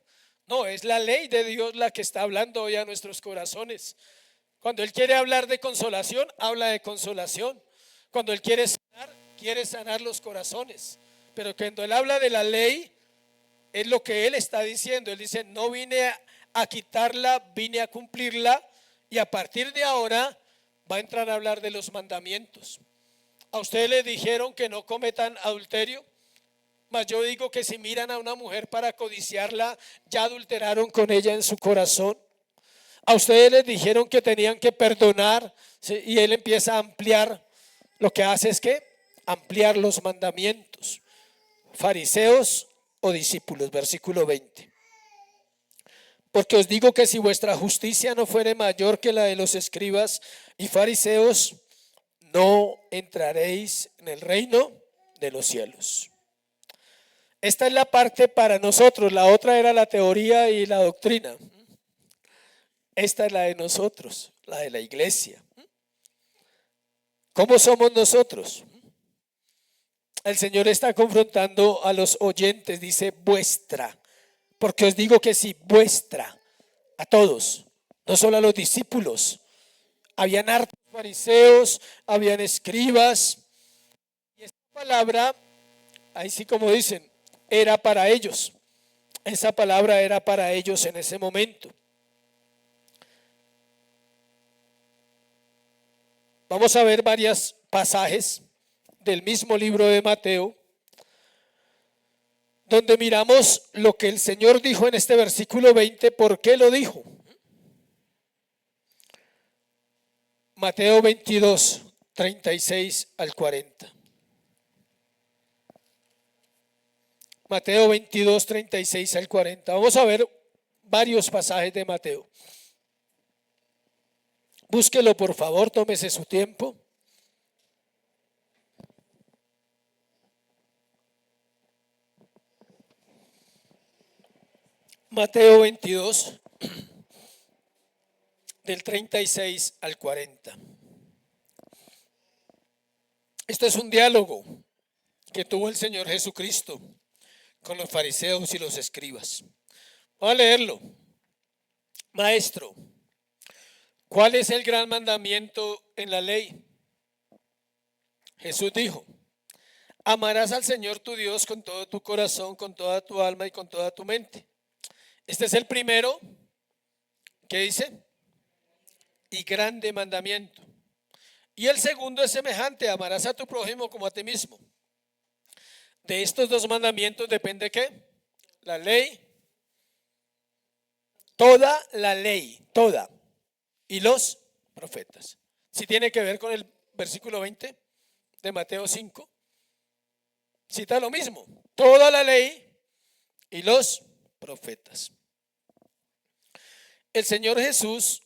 No, es la ley de Dios la que está hablando hoy a nuestros corazones. Cuando Él quiere hablar de consolación, habla de consolación. Cuando Él quiere sanar los corazones. Pero cuando Él habla de la ley, es lo que Él está diciendo. Él dice: no vine a quitarla, vine a cumplirla. Y a partir de ahora va a entrar a hablar de los mandamientos. ¿A ustedes les dijeron que no cometan adulterio? Mas yo digo que si miran a una mujer para codiciarla, ya adulteraron con ella en su corazón. A ustedes les dijeron que tenían que perdonar, ¿sí? Y Él empieza a ampliar. Lo que hace es que ampliar los mandamientos. Fariseos o discípulos, versículo 20. Porque os digo que si vuestra justicia no fuere mayor que la de los escribas y fariseos, no entraréis en el reino de los cielos. Esta es la parte para nosotros. La otra era la teoría y la doctrina. Esta es la de nosotros, la de la iglesia. ¿Cómo somos nosotros? El Señor está confrontando a los oyentes. Dice: vuestra. Porque os digo que si vuestra, a todos, no solo a los discípulos. Habían hartos fariseos, habían escribas. Y esta palabra, ahí sí como dicen, era para ellos. Esa palabra era para ellos en ese momento. Vamos a ver varios pasajes del mismo libro de Mateo, donde miramos lo que el Señor dijo en este versículo 20. ¿Por qué lo dijo? Mateo 22, 36 al 40. Mateo 22, 36 al 40. Vamos a ver varios pasajes de Mateo. Búsquelo por favor, tómese su tiempo. Mateo 22, del 36 al 40. Este es un diálogo que tuvo el Señor Jesucristo con los fariseos y los escribas. Voy a leerlo. Maestro, ¿cuál es el gran mandamiento en la ley? Jesús dijo, amarás al Señor tu Dios con todo tu corazón, con toda tu alma y con toda tu mente. Este es el primero, ¿qué dice? Y grande mandamiento. Y el segundo es semejante, amarás a tu prójimo como a ti mismo. De estos dos mandamientos depende ¿qué? La ley, toda la ley, toda, y los profetas. Si tiene que ver con el versículo 20 de Mateo 5, cita lo mismo, toda la ley y los profetas. El Señor Jesús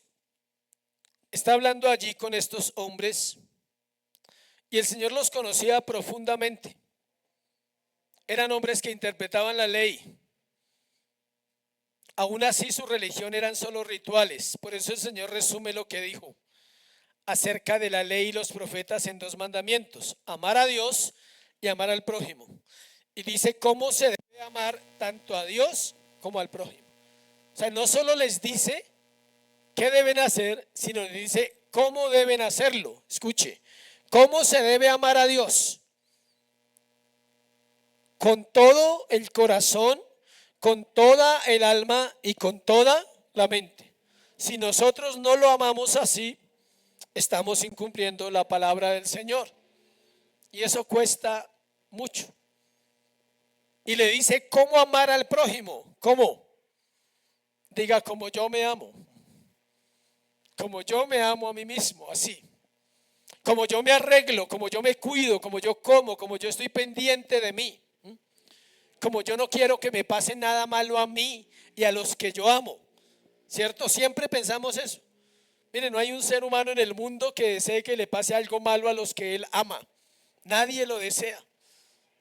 está hablando allí con estos hombres y el Señor los conocía profundamente. Eran hombres que interpretaban la ley. Aún así su religión eran solo rituales. Por eso el Señor resume lo que dijo acerca de la ley y los profetas en dos mandamientos: amar a Dios y amar al prójimo. Y dice cómo se debe amar tanto a Dios como al prójimo. O sea, no solo les dice qué deben hacer, sino les dice cómo deben hacerlo. Escuche, cómo se debe amar a Dios. Con todo el corazón, con toda el alma y con toda la mente. Si nosotros no lo amamos así, estamos incumpliendo la palabra del Señor. Y eso cuesta mucho. Y le dice cómo amar al prójimo. ¿Cómo? Diga, como yo me amo. Como yo me amo a mí mismo, así. Como yo me arreglo, como yo me cuido, como yo como, como yo estoy pendiente de mí. Como yo no quiero que me pase nada malo a mí y a los que yo amo. ¿Cierto? Siempre pensamos eso. Miren, no hay un ser humano en el mundo que desee que le pase algo malo a los que él ama. Nadie lo desea.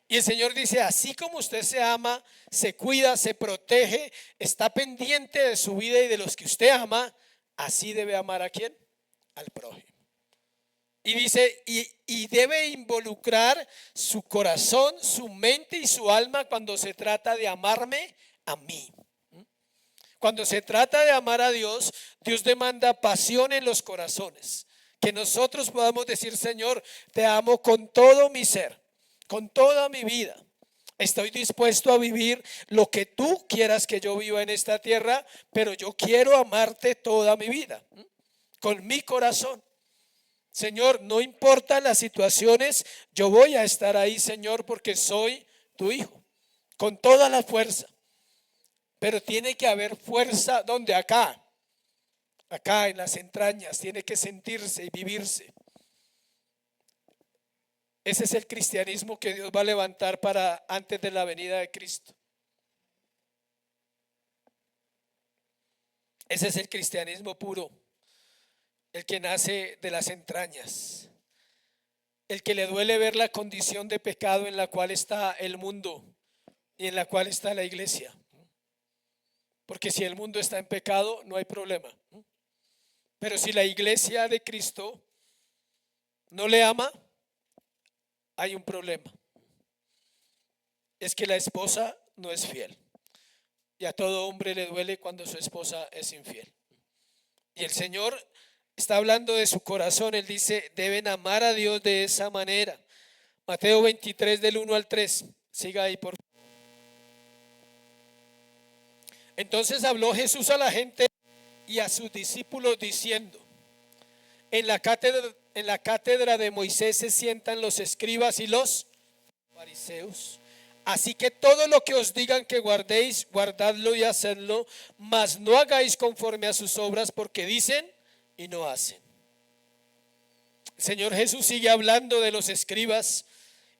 Y el Señor dice, así como usted se ama, se cuida, se protege, está pendiente de su vida y de los que usted ama, así debe amar ¿a quién? Al prójimo. Y dice, y debe involucrar su corazón, su mente y su alma cuando se trata de amarme a mí. Cuando se trata de amar a Dios, Dios demanda pasión en los corazones. Que nosotros podamos decir, Señor, te amo con todo mi ser, con toda mi vida. Estoy dispuesto a vivir lo que tú quieras que yo viva en esta tierra, pero yo quiero amarte toda mi vida, con mi corazón. Señor, no importa las situaciones, yo voy a estar ahí, Señor, porque soy tu hijo, con toda la fuerza. Pero tiene que haber fuerza, ¿dónde? Acá en las entrañas, tiene que sentirse y vivirse. Ese es el cristianismo que Dios va a levantar para antes de la venida de Cristo. Ese es el cristianismo puro, el que nace de las entrañas, el que le duele ver la condición de pecado en la cual está el mundo y en la cual está la iglesia. Porque si el mundo está en pecado, no hay problema. Pero si la iglesia de Cristo no le ama, hay un problema. Es que la esposa no es fiel. Y a todo hombre le duele cuando su esposa es infiel. Y el Señor está hablando de su corazón. Él dice, deben amar a Dios de esa manera. Mateo 23 del 1 al 3. Siga ahí, por favor. Entonces habló Jesús a la gente y a sus discípulos diciendo, en la cátedra de Moisés se sientan los escribas y los fariseos. Así que todo lo que os digan que guardéis, guardadlo y hacedlo, mas no hagáis conforme a sus obras, porque dicen y no hacen. El Señor Jesús sigue hablando de los escribas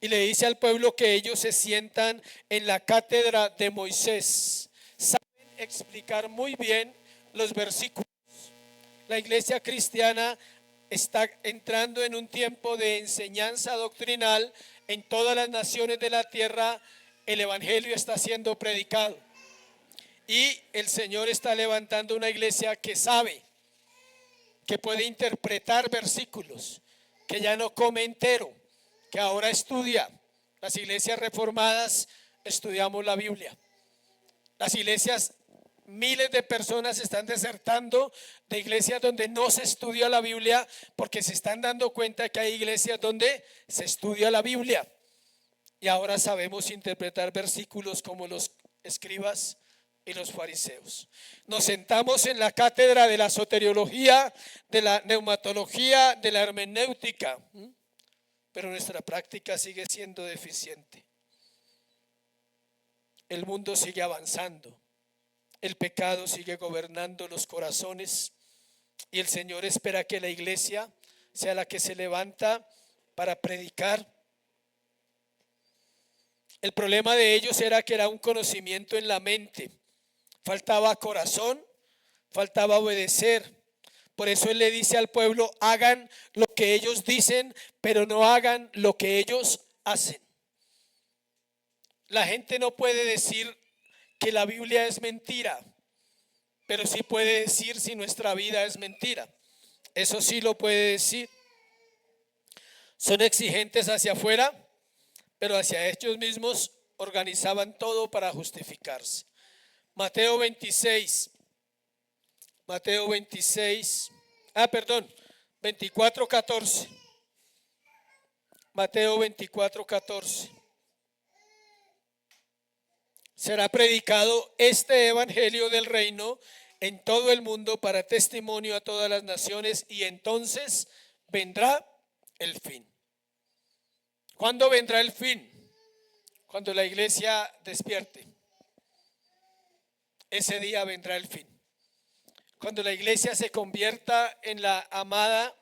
y le dice al pueblo que ellos se sientan en la cátedra de Moisés. Saben explicar muy bien los versículos. La iglesia cristiana está entrando en un tiempo de enseñanza doctrinal. En todas las naciones de la tierra el evangelio está siendo predicado. Y el Señor está levantando una iglesia que sabe, que puede interpretar versículos, que ya no come entero, que ahora estudia. Las iglesias reformadas estudiamos la Biblia. Las iglesias, miles de personas están desertando de iglesias donde no se estudia la Biblia, porque se están dando cuenta que hay iglesias donde se estudia la Biblia. Y ahora sabemos interpretar versículos como los escribas y los fariseos. Nos sentamos en la cátedra de la soteriología, de la neumatología, de la hermenéutica, pero nuestra práctica sigue siendo deficiente. El mundo sigue avanzando, el pecado sigue gobernando los corazones y el Señor espera que la iglesia sea la que se levanta para predicar. El problema de ellos era que era un conocimiento en la mente. Faltaba corazón, faltaba obedecer. Por eso Él le dice al pueblo: hagan lo que ellos dicen, pero no hagan lo que ellos hacen. La gente no puede decir que la Biblia es mentira, pero sí puede decir si nuestra vida es mentira. Eso sí lo puede decir. Son exigentes hacia afuera, pero hacia ellos mismos organizaban todo para justificarse. Mateo 26, 24:14. Mateo 24:14. Será predicado este evangelio del reino en todo el mundo para testimonio a todas las naciones, y entonces vendrá el fin. ¿Cuándo vendrá el fin? Cuando la iglesia despierte. Ese día vendrá el fin. Cuando la iglesia se convierta en la amada,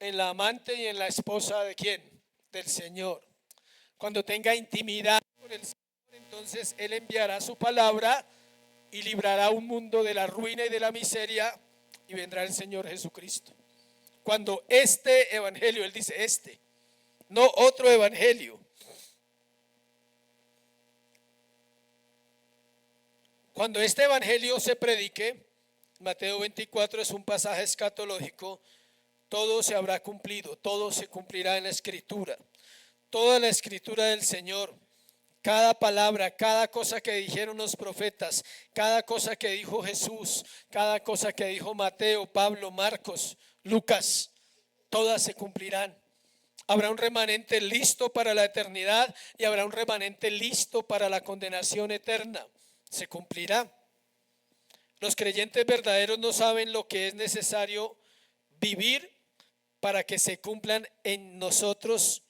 en la amante y en la esposa ¿de quién? Del Señor. Cuando tenga intimidad con el Señor, entonces Él enviará su palabra y librará un mundo de la ruina y de la miseria, y vendrá el Señor Jesucristo. Cuando este evangelio, Él dice no otro evangelio. Cuando este evangelio se predique, Mateo 24 es un pasaje escatológico, todo se habrá cumplido, todo se cumplirá en la escritura. Toda la escritura del Señor, cada palabra, cada cosa que dijeron los profetas, cada cosa que dijo Jesús, cada cosa que dijo Mateo, Pablo, Marcos, Lucas, todas se cumplirán. Habrá un remanente listo para la eternidad y habrá un remanente listo para la condenación eterna. Se cumplirá. Los creyentes verdaderos no saben lo que es necesario vivir para que se cumplan en nosotros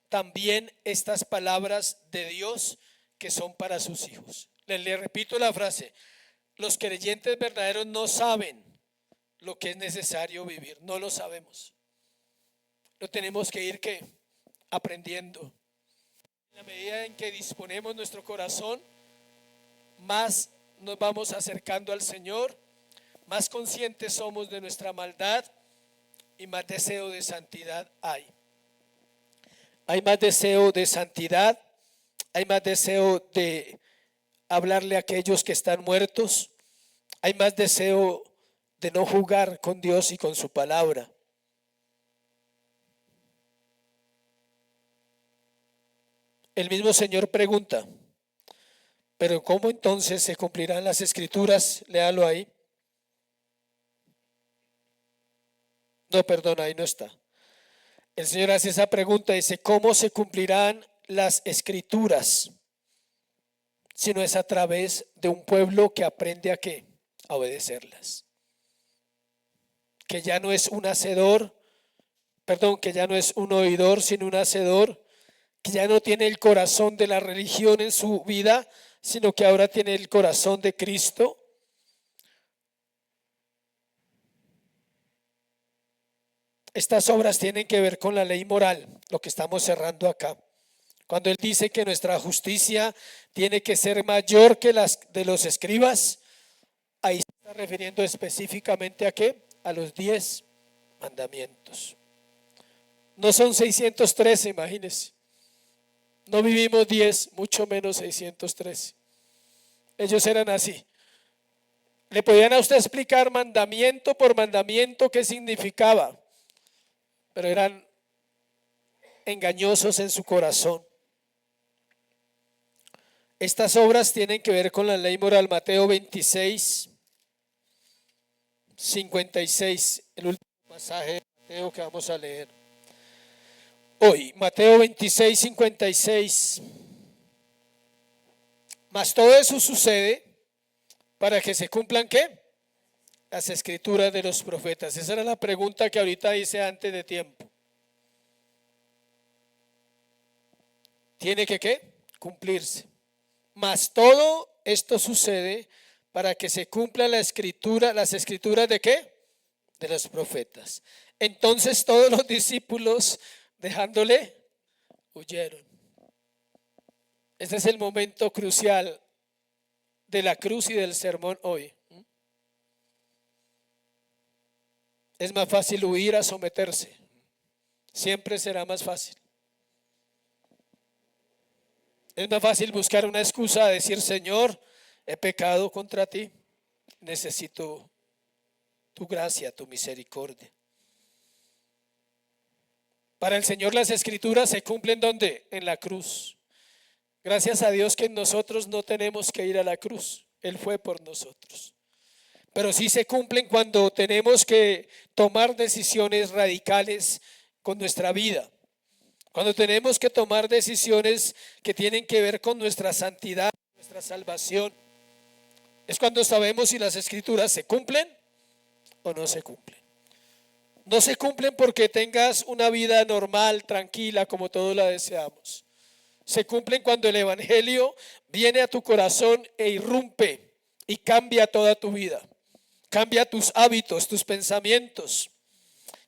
también estas palabras de Dios que son para sus hijos. Le repito la frase: los creyentes verdaderos no saben lo que es necesario vivir, no lo sabemos. Lo tenemos que ir aprendiendo. En la medida en que disponemos nuestro corazón, más nos vamos acercando al Señor, más conscientes somos de nuestra maldad y más deseo de santidad hay. Hay más deseo de santidad, hay más deseo de hablarle a aquellos que están muertos, hay más deseo de no jugar con Dios y con su palabra. El mismo Señor pregunta: pero ¿cómo entonces se cumplirán las escrituras? Léalo ahí. No, perdón, ahí no está. El Señor hace esa pregunta, dice: ¿cómo se cumplirán las escrituras? Si no es a través de un pueblo que aprende ¿a qué? A obedecerlas. Que ya no es un hacedor, que ya no es un oidor, sino un hacedor. Que ya no tiene el corazón de la religión en su vida, sino que ahora tiene el corazón de Cristo. Estas obras tienen que ver con la ley moral, lo que estamos cerrando acá. Cuando Él dice que nuestra justicia tiene que ser mayor que las de los escribas, ahí se está refiriendo específicamente ¿a qué? a los 10 mandamientos. No son 613, imagínense. No vivimos 10, mucho menos 613. Ellos eran así. Le podían a usted explicar mandamiento por mandamiento qué significaba, pero eran engañosos en su corazón. Estas obras tienen que ver con la ley moral. Mateo 26, 56, el último pasaje de Mateo que vamos a leer hoy. Mateo 26, 56. Mas todo eso sucede para que se cumplan ¿qué? Las escrituras de los profetas. Esa era la pregunta que ahorita hice antes de tiempo. Tiene que ¿qué? Cumplirse. Mas todo esto sucede para que se cumpla la escritura, las escrituras de ¿qué? De los profetas. Entonces todos los discípulos, dejándole, huyeron. Este es el momento crucial de la cruz y del sermón hoy. Es más fácil huir a someterse. Siempre será más fácil. Es más fácil buscar una excusa, decir, Señor, he pecado contra ti, necesito tu gracia, tu misericordia. Para el Señor las escrituras se cumplen ¿dónde? En la cruz. Gracias a Dios que nosotros no tenemos que ir a la cruz, Él fue por nosotros. Pero sí se cumplen cuando tenemos que tomar decisiones radicales con nuestra vida. Cuando tenemos que tomar decisiones que tienen que ver con nuestra santidad, nuestra salvación, es cuando sabemos si las escrituras se cumplen o no se cumplen. No se cumplen porque tengas una vida normal, tranquila, como todos la deseamos. Se cumplen cuando el evangelio viene a tu corazón e irrumpe y cambia toda tu vida. Cambia tus hábitos, tus pensamientos.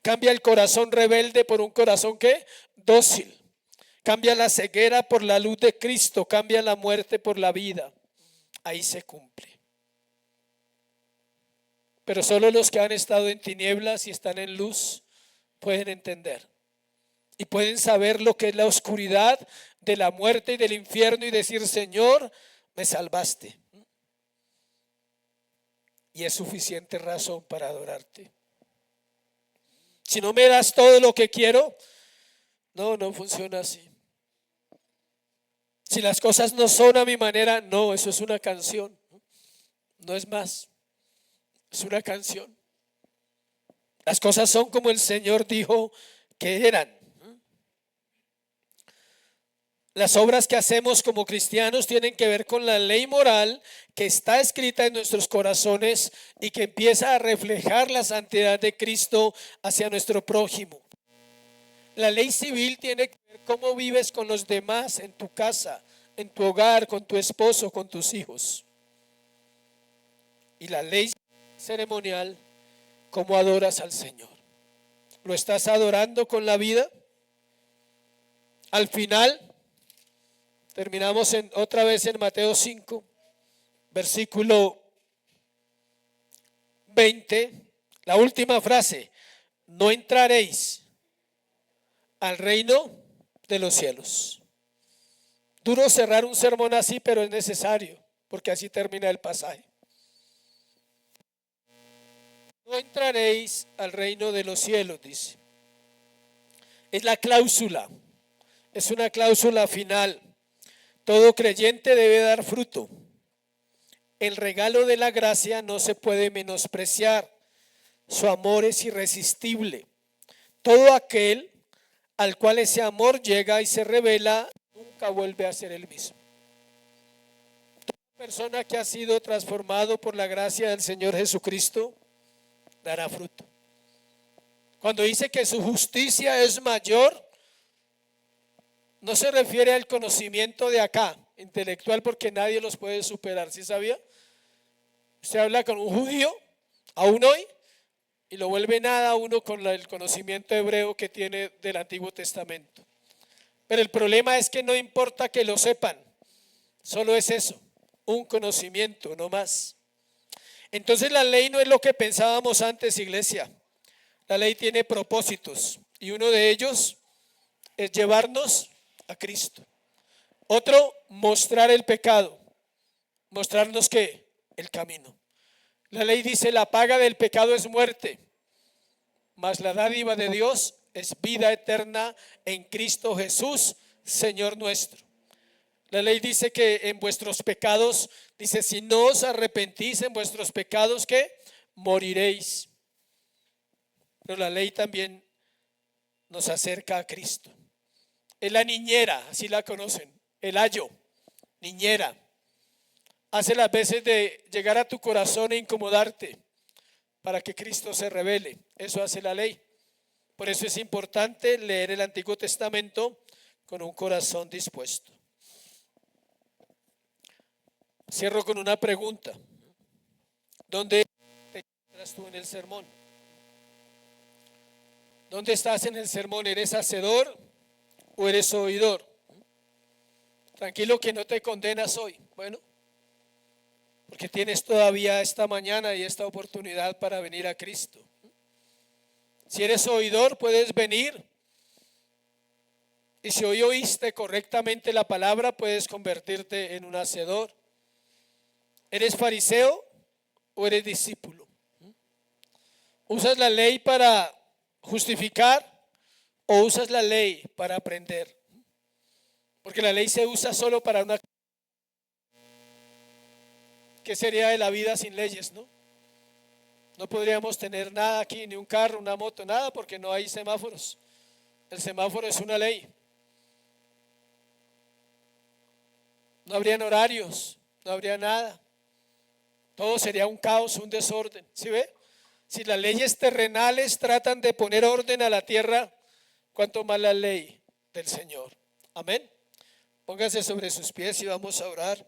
Cambia el corazón rebelde por un corazón ¿qué? Dócil. Cambia la ceguera por la luz de Cristo. Cambia la muerte por la vida. Ahí se cumple. Pero solo los que han estado en tinieblas y están en luz pueden entender. Y pueden saber lo que es la oscuridad de la muerte y del infierno y decir, Señor, me salvaste. Y es suficiente razón para adorarte. Si no me das todo lo que quiero, no funciona así. Si las cosas no son a mi manera, no, eso es una canción. No es más, es una canción. Las cosas son como el Señor dijo que eran. Las obras que hacemos como cristianos tienen que ver con la ley moral que está escrita en nuestros corazones y que empieza a reflejar la santidad de Cristo hacia nuestro prójimo. La ley civil tiene que ver cómo vives con los demás en tu casa, en tu hogar, con tu esposo, con tus hijos. Y la ley ceremonial, cómo adoras al Señor. ¿Lo estás adorando con la vida? Al final, terminamos otra vez en Mateo 5, versículo 20, la última frase, no entraréis al reino de los cielos. Duro cerrar un sermón así, pero es necesario, porque así termina el pasaje. No entraréis al reino de los cielos, dice. Es la cláusula, es una cláusula final. Todo creyente debe dar fruto. El regalo de la gracia no se puede menospreciar. Su amor es irresistible. Todo aquel al cual ese amor llega y se revela, nunca vuelve a ser el mismo. Toda persona que ha sido transformado por la gracia del Señor Jesucristo dará fruto. Cuando dice que su justicia es mayor, no se refiere al conocimiento de acá, intelectual, porque nadie los puede superar. ¿Sí sabía? Usted habla con un judío, aún hoy, y lo vuelve nada a uno con el conocimiento hebreo que tiene del Antiguo Testamento. Pero el problema es que no importa que lo sepan, solo es eso, un conocimiento, no más. Entonces la ley no es lo que pensábamos antes, iglesia. La ley tiene propósitos y uno de ellos es llevarnos a Cristo. Otro, mostrar el pecado. Mostrarnos ¿qué? El camino. La ley dice: la paga del pecado es muerte, mas la dádiva de Dios es vida eterna en Cristo Jesús, Señor nuestro. La ley dice que en vuestros pecados, dice, si no os arrepentís en vuestros pecados, ¿qué? Moriréis. Pero la ley también nos acerca a Cristo. Es la niñera, así la conocen, el ayo, niñera. Hace las veces de llegar a tu corazón e incomodarte para que Cristo se revele. Eso hace la ley. Por eso es importante leer el Antiguo Testamento con un corazón dispuesto. Cierro con una pregunta. ¿Dónde estás tú en el sermón? ¿Dónde estás en el sermón? ¿Eres hacedor o eres oidor? Tranquilo que no te condenas hoy. Bueno, porque tienes todavía esta mañana y esta oportunidad para venir a Cristo. Si eres oidor, puedes venir. Y si hoy oíste correctamente la palabra, puedes convertirte en un hacedor. ¿Eres fariseo o eres discípulo? ¿Usas la ley para justificar o usas la ley para aprender? Porque la ley se usa solo para una... ¿Qué sería de la vida sin leyes, no? No podríamos tener nada aquí, ni un carro, una moto, nada, porque no hay semáforos. El semáforo es una ley. No habrían horarios, no habría nada. Todo sería un caos, un desorden. ¿Sí ve? Si las leyes terrenales tratan de poner orden a la tierra, cuánto más la ley del Señor. Amén. Póngase sobre sus pies y vamos a orar.